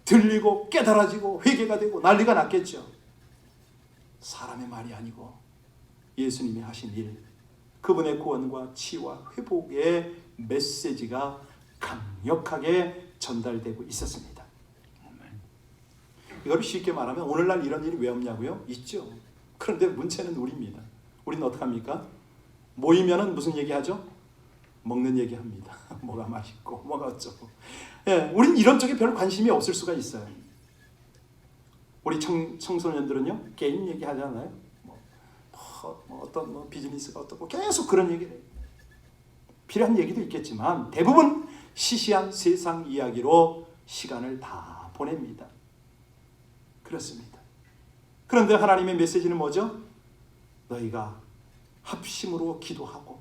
들리고 깨달아지고 회개가 되고 난리가 났겠죠. 사람의 말이 아니고 예수님이 하신 일, 그분의 구원과 치유와 회복의 메시지가 강력하게 전달되고 있었습니다. 이걸 쉽게 말하면 오늘날 이런 일이 왜 없냐고요? 있죠. 그런데 문제는 우리입니다. 우리는 어떡합니까? 모이면은 무슨 얘기하죠? 먹는 얘기합니다. 뭐가 맛있고 뭐가 어쩌고. 우린 이런 쪽에 별 관심이 없을 수가 있어요. 우리 청소년들은요, 게임 얘기하잖아요. 어떤 비즈니스가 어떻고 계속 그런 얘기를 해요. 필요한 얘기도 있겠지만 대부분 시시한 세상 이야기로 시간을 다 보냅니다. 그렇습니다. 그런데 하나님의 메시지는 뭐죠? 너희가 합심으로 기도하고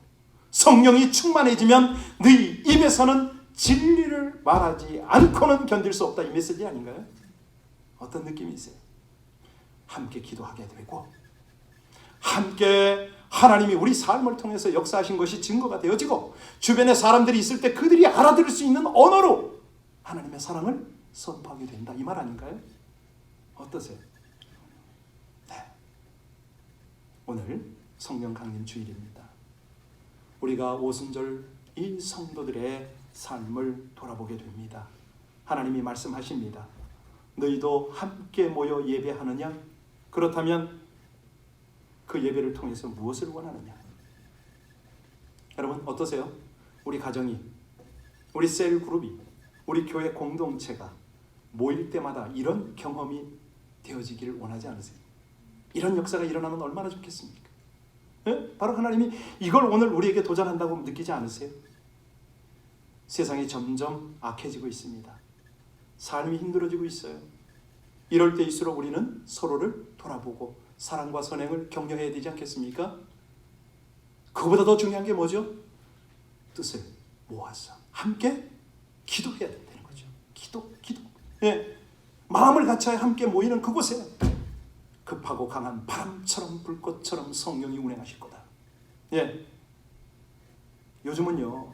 성령이 충만해지면 너희 입에서는 진리를 말하지 않고는 견딜 수 없다. 이 메시지 아닌가요? 어떤 느낌이세요? 함께 기도하게 되고 함께 하나님이 우리 삶을 통해서 역사하신 것이 증거가 되어지고 주변에 사람들이 있을 때 그들이 알아들을 수 있는 언어로 하나님의 사랑을 선포하게 된다. 이 말 아닌가요? 어떠세요? 네. 오늘 성령 강림 주일입니다. 우리가 오순절 이 성도들의 삶을 돌아보게 됩니다. 하나님이 말씀하십니다. 너희도 함께 모여 예배하느냐? 그렇다면 그 예배를 통해서 무엇을 원하느냐? 여러분 어떠세요? 우리 가정이, 우리 셀 그룹이, 우리 교회 공동체가 모일 때마다 이런 경험이 되어지기를 원하지 않으세요? 이런 역사가 일어나면 얼마나 좋겠습니까? 네? 바로 하나님이 이걸 오늘 우리에게 도전한다고 느끼지 않으세요? 세상이 점점 악해지고 있습니다. 삶이 힘들어지고 있어요. 이럴 때일수록 우리는 서로를 돌아보고 사랑과 선행을 격려해야 되지 않겠습니까? 그보다 더 중요한 게 뭐죠? 뜻을 모아서 함께 기도해야 된다는 거죠. 기도. 예, 마음을 같이 함께 모이는 그곳에 급하고 강한 바람처럼 불꽃처럼 성령이 운행하실 거다. 예, 요즘은요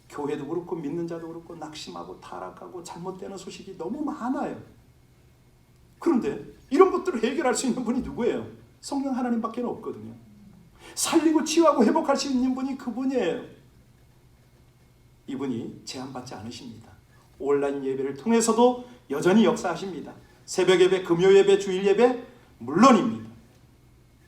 교회도 그렇고 믿는 자도 그렇고 낙심하고 타락하고 잘못되는 소식이 너무 많아요. 그런데 이런 것들을 해결할 수 있는 분이 누구예요? 성령 하나님밖에 없거든요. 살리고 치유하고 회복할 수 있는 분이 그분이에요. 이분이 제한받지 않으십니다. 온라인 예배를 통해서도 여전히 역사하십니다. 새벽 예배, 금요 예배, 주일 예배 물론입니다.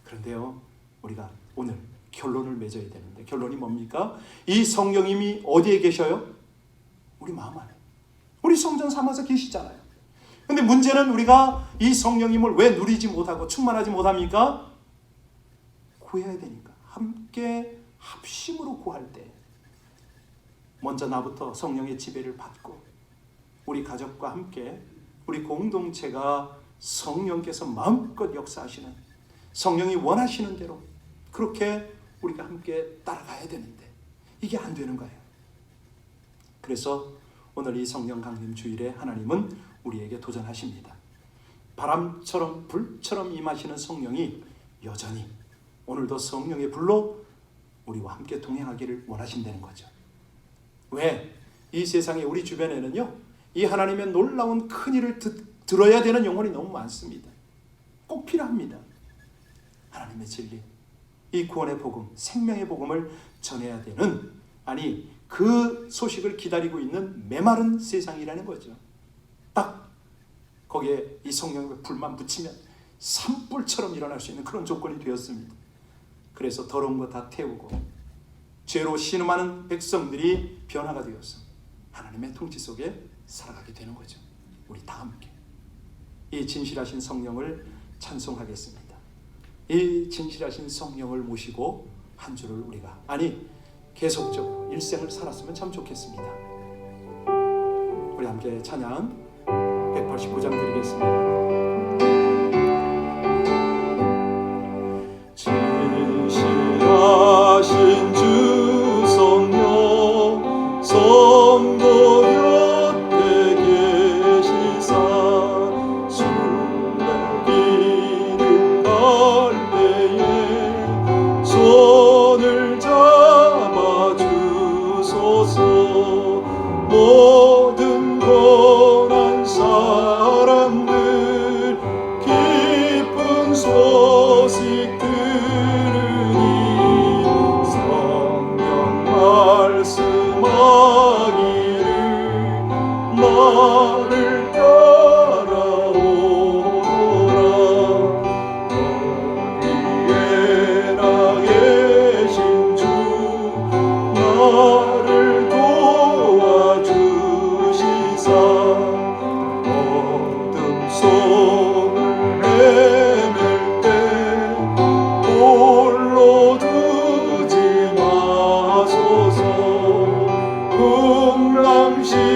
그런데요 우리가 오늘 결론을 맺어야 되는데 결론이 뭡니까? 이 성령님이 어디에 계셔요? 우리 마음 안에. 우리 성전 삼아서 계시잖아요. 근데 문제는 우리가 이 성령님을 왜 누리지 못하고 충만하지 못합니까? 구해야 되니까. 함께 합심으로 구할 때 먼저 나부터 성령의 지배를 받고 우리 가족과 함께 우리 공동체가 성령께서 마음껏 역사하시는 성령이 원하시는 대로 그렇게 우리가 함께 따라가야 되는데 이게 안 되는 거예요. 그래서 오늘 이 성령 강림 주일에 하나님은 우리에게 도전하십니다. 바람처럼 불처럼 임하시는 성령이 여전히 오늘도 성령의 불로 우리와 함께 동행하기를 원하신다는 거죠. 왜? 이 세상에 우리 주변에는요 이 하나님의 놀라운 큰 일을 들어야 되는 영혼이 너무 많습니다. 꼭 필요합니다. 하나님의 진리, 이 구원의 복음, 생명의 복음을 전해야 되는, 아니 그 소식을 기다리고 있는 메마른 세상이라는 거죠. 딱 거기에 이 성령의 불만 붙이면 산불처럼 일어날 수 있는 그런 조건이 되었습니다. 그래서 더러운 거 다 태우고 죄로 신음하는 백성들이 변화가 되어서 하나님의 통치 속에 살아가게 되는 거죠. 우리 다 함께 이 진실하신 성령을 찬송하겠습니다. 이 진실하신 성령을 모시고 한 주를 우리가 계속적으로 일생을 살았으면 참 좋겠습니다. 우리 함께 찬양 189장 드리겠습니다. 진실하신 주 성령 성도 곁에 계시사 순례길을 갈 때에 손을 잡아 주소서. 모든 고난 사람들 기쁜 소식 들으니 성령 말씀하기를 나를 따라오라. 어디에나 계신 주 나를 도와주시사 어둠 속을 헤맬 때 홀로 두지 마소서. 풍랑심이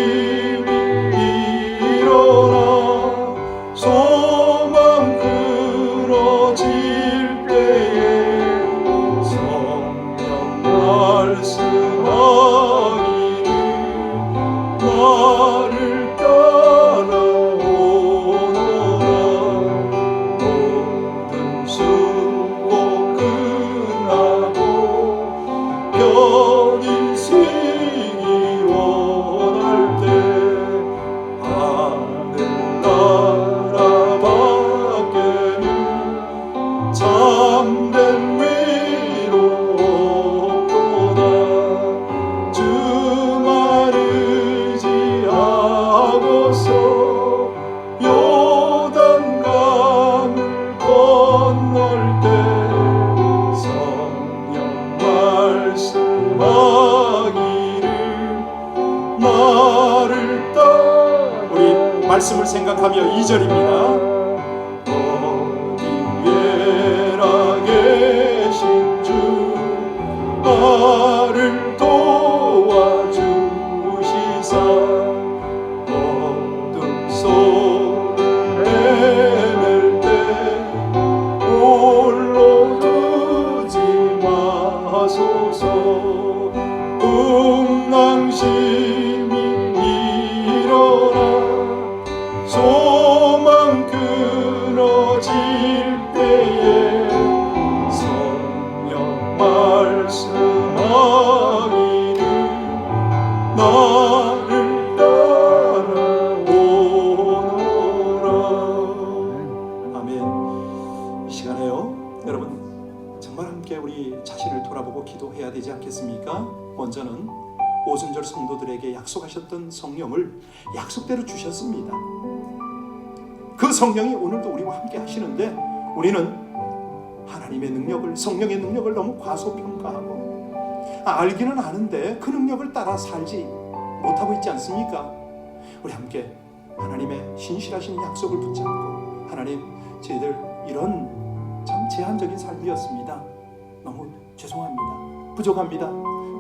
말씀을 생각하며 2절입니다. 어디에나 계신 주 나를 도와주시사 어둠 속을 헤맬 때 홀로 두지 마소서. 음낭심이 일어나 소망 끊어질 때에 성령 말씀하기를 나를 따라오너라. 아멘. 이 시간에요, 여러분 정말 함께 우리 자신을 돌아보고 기도해야 되지 않겠습니까? 먼저는 오순절 성도들에게 약속하셨던 성령을 약속대로 주셨습니다. 그 성령이 오늘도 우리와 함께 하시는데 우리는 하나님의 능력을, 성령의 능력을 너무 과소평가하고 알기는 아는데 그 능력을 따라 살지 못하고 있지 않습니까? 우리 함께 하나님의 신실하신 약속을 붙잡고, 하나님, 저희들 이런 참 제한적인 삶이었습니다. 너무 죄송합니다. 부족합니다.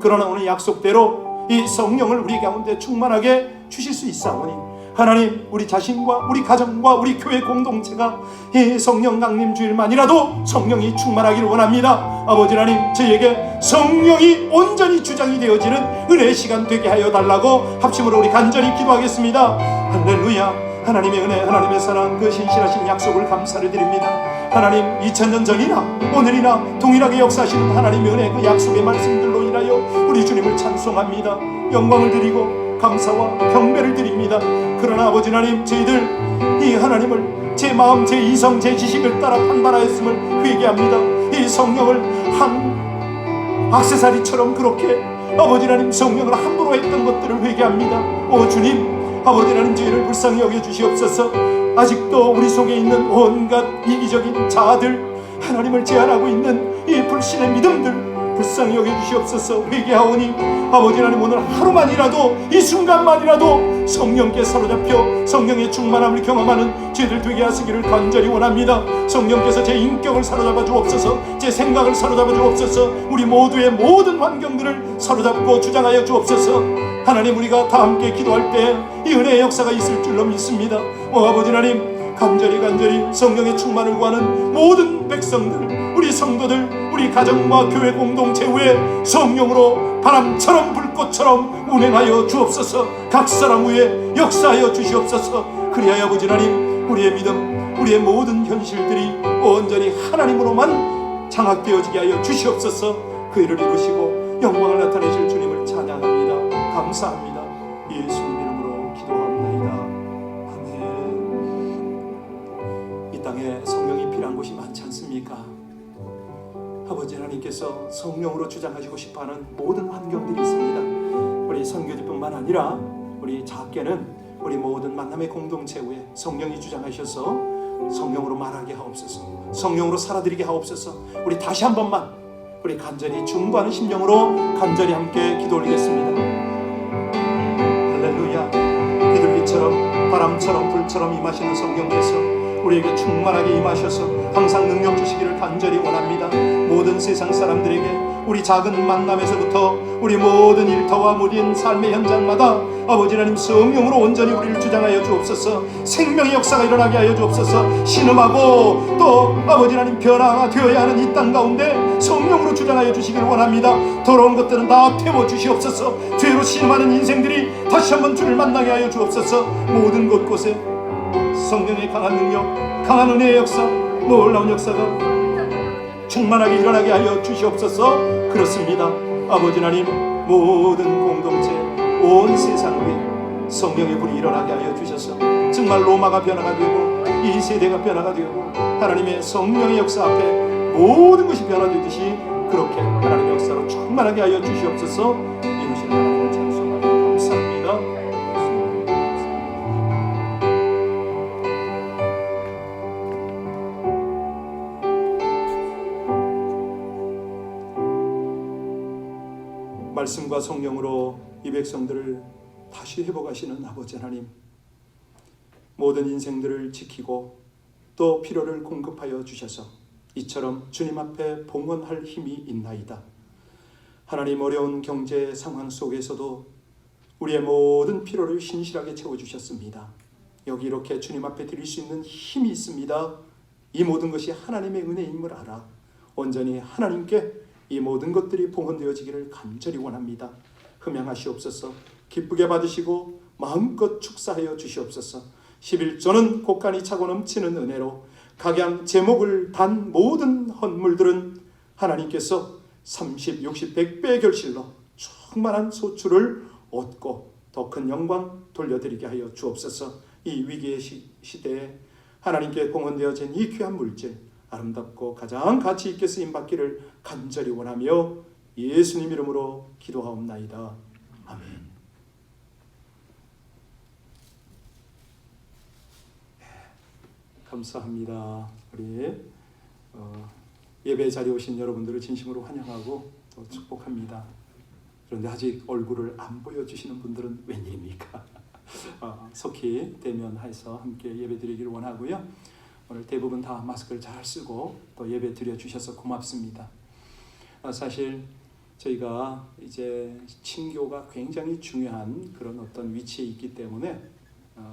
그러나 오늘 약속대로 이 성령을 우리 가운데 충만하게 주실 수 있사오니 하나님, 우리 자신과 우리 가정과 우리 교회 공동체가 이 성령 강림 주일만이라도 성령이 충만하기를 원합니다. 아버지 하나님, 저희에게 성령이 온전히 주장이 되어지는 은혜의 시간 되게 하여 달라고 합심으로 우리 간절히 기도하겠습니다. 할렐루야. 하나님의 은혜, 하나님의 사랑, 그 신실하신 약속을 감사를 드립니다. 하나님, 2000년 전이나 오늘이나 동일하게 역사하시는 하나님의 은혜, 그 약속의 말씀들로 인하여 우리 주님을 찬송합니다. 영광을 드리고 감사와 경배를 드립니다. 그러나 아버지 하나님, 저희들 이 하나님을 제 마음, 제 이성, 제 지식을 따라 판단하였음을 회개합니다. 이 성령을 한 액세서리처럼 그렇게 아버지 하나님 성령을 함부로 했던 것들을 회개합니다. 오 주님, 아버지 하나님, 저희를 불쌍히 여겨주시옵소서. 아직도 우리 속에 있는 온갖 이기적인 자아들, 하나님을 제한하고 있는 이 불신의 믿음들 불쌍히 여겨주시옵소서. 회개하오니 아버지 하나님, 오늘 하루만이라도, 이 순간만이라도 성령께 사로잡혀 성령의 충만함을 경험하는 저희들 되게 하시기를 간절히 원합니다. 성령께서 제 인격을 사로잡아 주옵소서. 제 생각을 사로잡아 주옵소서. 우리 모두의 모든 환경들을 사로잡고 주장하여 주옵소서. 하나님, 우리가 다 함께 기도할 때 이 은혜의 역사가 있을 줄로 믿습니다. 아버지 하나님, 간절히 성령의 충만을 구하는 모든 백성들, 우리 성도들, 우리 가정과 교회 공동체 위에 성령으로 바람처럼 불꽃처럼 운행하여 주옵소서. 각 사람 위에 역사하여 주시옵소서. 그리하여 아버지 하나님, 우리의 믿음, 우리의 모든 현실들이 온전히 하나님으로만 장악되어지게 하여 주시옵소서. 그 일을 이루시고 영광을 나타내실 주님을 찬양합니다. 감사합니다. 예수님 이름으로 기도합니다. 아멘. 이 땅에 성령이 필요한 곳이 많지 않습니까? 아버지 하나님께서 성령으로 주장하시고 싶어하는 모든 환경들이 있습니다. 우리 선교지뿐만 아니라 우리 작게는 우리 모든 만남의 공동체 위에 성령이 주장하셔서 성령으로 말하게 하옵소서. 성령으로 살아드리게 하옵소서. 우리 다시 한 번만 우리 간절히 중보하는 심령으로 간절히 함께 기도 올리겠습니다. 할렐루야. 비둘기처럼 바람처럼 불처럼 임하시는 성령께서 우리에게 충만하게 임하셔서 항상 능력 주시기를 간절히 원합니다. 모든 세상 사람들에게 우리 작은 만남에서부터 우리 모든 일터와 모든 삶의 현장마다 아버지 하나님 성령으로 온전히 우리를 주장하여 주옵소서. 생명의 역사가 일어나게 하여 주옵소서. 신음하고 또 아버지 하나님 변화가 되어야 하는 이 땅 가운데 성령으로 주장하여 주시길 원합니다. 더러운 것들은 다 태워 주시옵소서. 죄로 신음하는 인생들이 다시 한번 주를 만나게 하여 주옵소서. 모든 곳곳에 성령의 강한 능력, 강한 은혜의 역사, 놀라운 역사가 충만하게 일어나게 하여 주시옵소서. 그렇습니다. 아버지 하나님, 모든 공동체, 온 세상 위에 성령의 불이 일어나게 하여 주셔서 정말 로마가 변화가 되고 이 세대가 변화가 되고 하나님의 성령의 역사 앞에 모든 것이 변화되듯이 그렇게 하나님의 역사로 충만하게 하여 주시옵소서. 이루시는 하나님을 찬송합니다. 감사합니다. 말씀과 성령으로 이 백성들을 다시 회복하시는 아버지 하나님, 모든 인생들을 지키고 또 필요를 공급하여 주셔서 이처럼 주님 앞에 봉헌할 힘이 있나이다. 하나님, 어려운 경제 상황 속에서도 우리의 모든 필요를 신실하게 채워주셨습니다. 여기 이렇게 주님 앞에 드릴 수 있는 힘이 있습니다. 이 모든 것이 하나님의 은혜임을 알아 온전히 하나님께 이 모든 것들이 봉헌되어지기를 간절히 원합니다. 흠양하시옵소서. 기쁘게 받으시고 마음껏 축사하여 주시옵소서. 11조는 곳간이 차고 넘치는 은혜로 각양 제목을 단 모든 헌물들은 하나님께서 30, 60, 100배의 결실로 충만한 소출을 얻고 더 큰 영광 돌려드리게 하여 주옵소서. 이 위기의 시대에 하나님께 봉헌되어진 이 귀한 물질 아름답고 가장 가치 있게 쓰임받기를 간절히 원하며 예수님 이름으로 기도하옵나이다. 아멘. 감사합니다. 우리 예배 자리에 오신 여러분들을 진심으로 환영하고 또 축복합니다. 그런데 아직 얼굴을 안 보여주시는 분들은 웬일입니까? 속히 대면해서 함께 예배 드리기를 원하고요. 오늘 대부분 다 마스크를 잘 쓰고 또 예배 드려주셔서 고맙습니다. 사실 저희가 이제 친교가 굉장히 중요한 그런 어떤 위치에 있기 때문에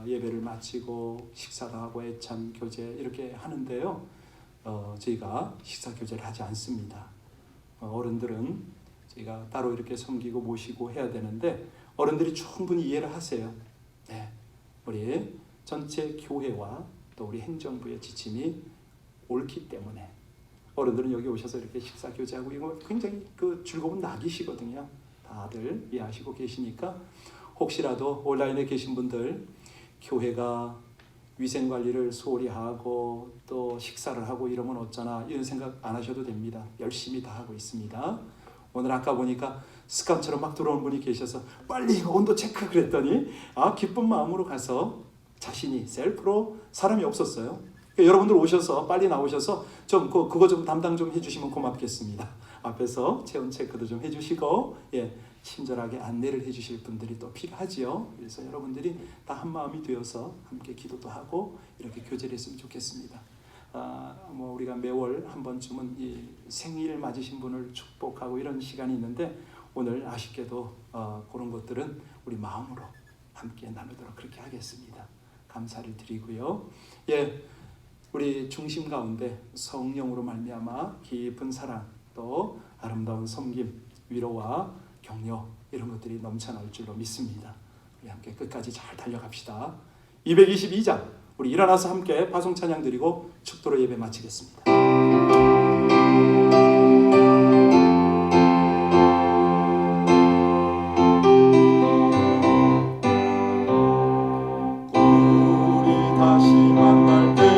예배를 마치고 식사도 하고 애찬 교제 이렇게 하는데요. 저희가 식사 교제를 하지 않습니다. 어른들은 저희가 따로 이렇게 섬기고 모시고 해야 되는데 어른들이 충분히 이해를 하세요. 네, 우리 전체 교회와 또 우리 행정부의 지침이 옳기 때문에 어른들은 여기 오셔서 이렇게 식사 교제하고 이거 굉장히 그 즐거운 낙이시거든요. 다들 이해하시고 계시니까 혹시라도 온라인에 계신 분들 교회가 위생관리를 소홀히 하고 또 식사를 하고 이러면 어쩌나 이런 생각 안 하셔도 됩니다. 열심히 다 하고 있습니다. 오늘 아까 보니까 습관처럼 막 들어온 분이 계셔서 빨리 온도 체크 그랬더니 기쁜 마음으로 가서 자신이 셀프로 사람이 없었어요. 그러니까 여러분들 오셔서 빨리 나오셔서 좀 그거 좀 담당 좀 해주시면 고맙겠습니다. 앞에서 체온 체크도 좀 해주시고 친절하게 안내를 해주실 분들이 또 필요하지요. 그래서 여러분들이 다 한 마음이 되어서 함께 기도도 하고 이렇게 교제를 했으면 좋겠습니다. 우리가 매월 한 번쯤은 이 생일 맞으신 분을 축복하고 이런 시간이 있는데 오늘 아쉽게도 그런 것들은 우리 마음으로 함께 나누도록 그렇게 하겠습니다. 감사를 드리고요. 우리 중심 가운데 성령으로 말미암아 깊은 사랑 또 아름다운 섬김, 위로와 격려 이런 것들이 넘쳐나올 줄로 믿습니다. 우리 함께 끝까지 잘 달려갑시다. 222장 우리 일어나서 함께 파송 찬양 드리고 축도로 예배 마치겠습니다. 다시 만날 때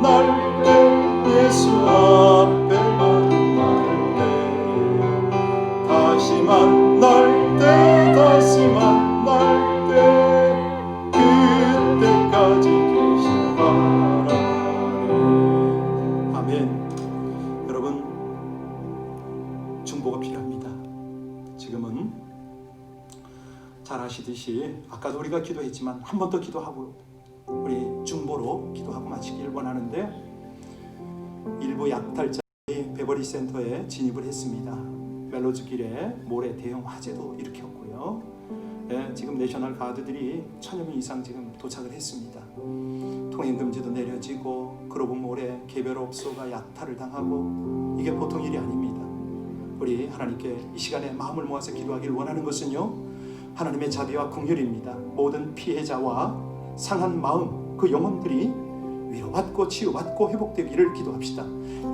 만날 때 예수 앞에 만날 때 다시 만날 때 다시 만날 때 그때까지 계신 바라네. 아멘. 여러분, 중보가 필요합니다. 지금은 잘 아시듯이 아까도 우리가 기도했지만 한 번 더 기도하고 우리 중보로 기도하고 마치길 원하는데, 일부 약탈자들이 베버리 센터에 진입을 했습니다. 멜로즈 길에 모래 대형 화재도 일으켰고요. 지금 내셔널 가드들이 1000여 명 이상 지금 도착을 했습니다. 통행 금지도 내려지고 그로브 몰에 개별업소가 약탈을 당하고, 이게 보통 일이 아닙니다. 우리 하나님께 이 시간에 마음을 모아서 기도하길 원하는 것은요, 하나님의 자비와 긍휼입니다. 모든 피해자와 상한 마음, 그 영혼들이 위로받고 치유받고 회복되기를 기도합시다.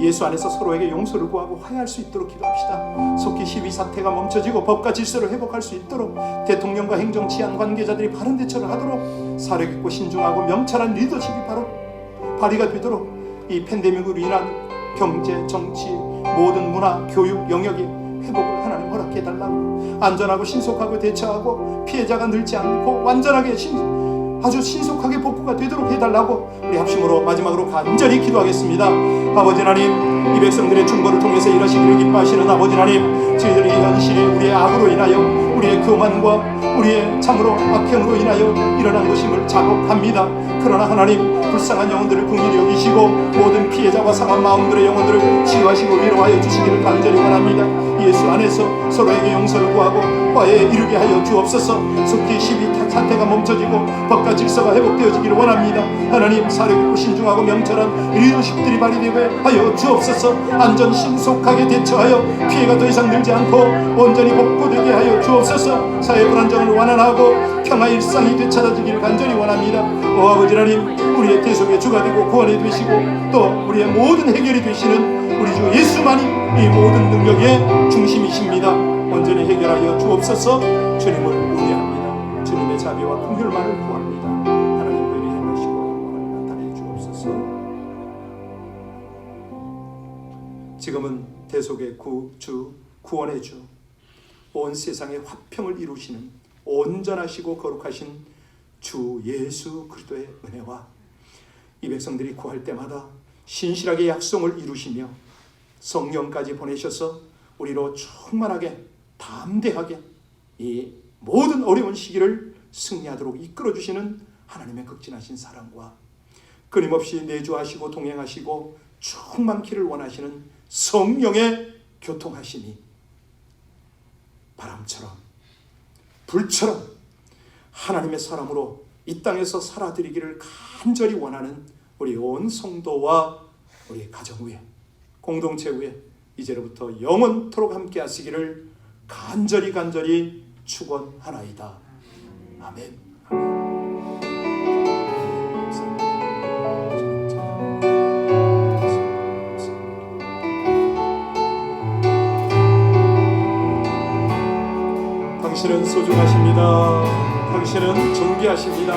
예수 안에서 서로에게 용서를 구하고 화해할 수 있도록 기도합시다. 속기 시위 사태가 멈춰지고 법과 질서를 회복할 수 있도록, 대통령과 행정 치안 관계자들이 바른 대처를 하도록, 사려 깊고 신중하고 명철한 리더십이 바로 발휘가 되도록, 이 팬데믹으로 인한 경제, 정치, 모든 문화, 교육 영역이 회복을 하나님 허락해달라고, 안전하고 신속하고 대처하고 피해자가 늘지 않고 완전하게 아주 신속하게 복구가 되도록 해달라고 우리 합심으로 마지막으로 간절히 기도하겠습니다. 아버지 하나님, 이 백성들의 중보를 통해서 일하시기를 기뻐하시는 아버지 하나님, 저희들의 현실이 우리의 악으로 인하여, 우리의 교만과 우리의 참으로 악행으로 인하여 일어난 것임을 자복합니다. 그러나 하나님, 불쌍한 영혼들을 긍휼히 여기시고 모든 피해자와 상한 마음들의 영혼들을 치유하시고 위로하여 주시기를 간절히 원합니다. 예수 안에서 서로에게 용서를 구하고 화해에 이르게 하여 주옵소서. 속기 시비 사태가 멈춰지고 법과 질서가 회복되어지기를 원합니다. 하나님, 사려깊고 신중하고 명철한 리더십들이 발휘되게 하여 주옵소서. 안전 신속하게 대처하여 피해가 더 이상 늘지 않고 온전히 복구되게 하여 주옵소서. 사회 불안정을 완화하고 평화 일상이 되찾아지기를 간절히 원합니다. 오 아버지 하나님, 우리의 대속의 주가 되고 구원이 되시고 또 우리의 모든 해결이 되시는 우리 주 예수만이 이 모든 능력의 중심이십니다. 온전히 해결하여 주옵소서. 주님을 의뢰합니다. 주님의 자비와 긍휼만을 구합니다. 하나님께로 행하시고 영광을 나타내 주옵소서. 지금은 대속의 주, 구원의 주, 온 세상의 화평을 이루시는 온전하시고 거룩하신 주 예수 그리스도의 은혜와 이 백성들이 구할 때마다 신실하게 약속을 이루시며 성령까지 보내셔서 우리로 충만하게 담대하게 이 모든 어려운 시기를 승리하도록 이끌어주시는 하나님의 극진하신 사랑과 끊임없이 내주하시고 동행하시고 충만키를 원하시는 성령의 교통하심이 바람처럼 불처럼 하나님의 사람으로 이 땅에서 살아드리기를 간절히 원하는 우리 온 성도와 우리 가정 위에, 공동체 위에 이제로부터 영원토록 함께 하시기를 간절히 축원하나이다. 아멘. 당신은 소중하십니다. 당신은 존귀하십니다.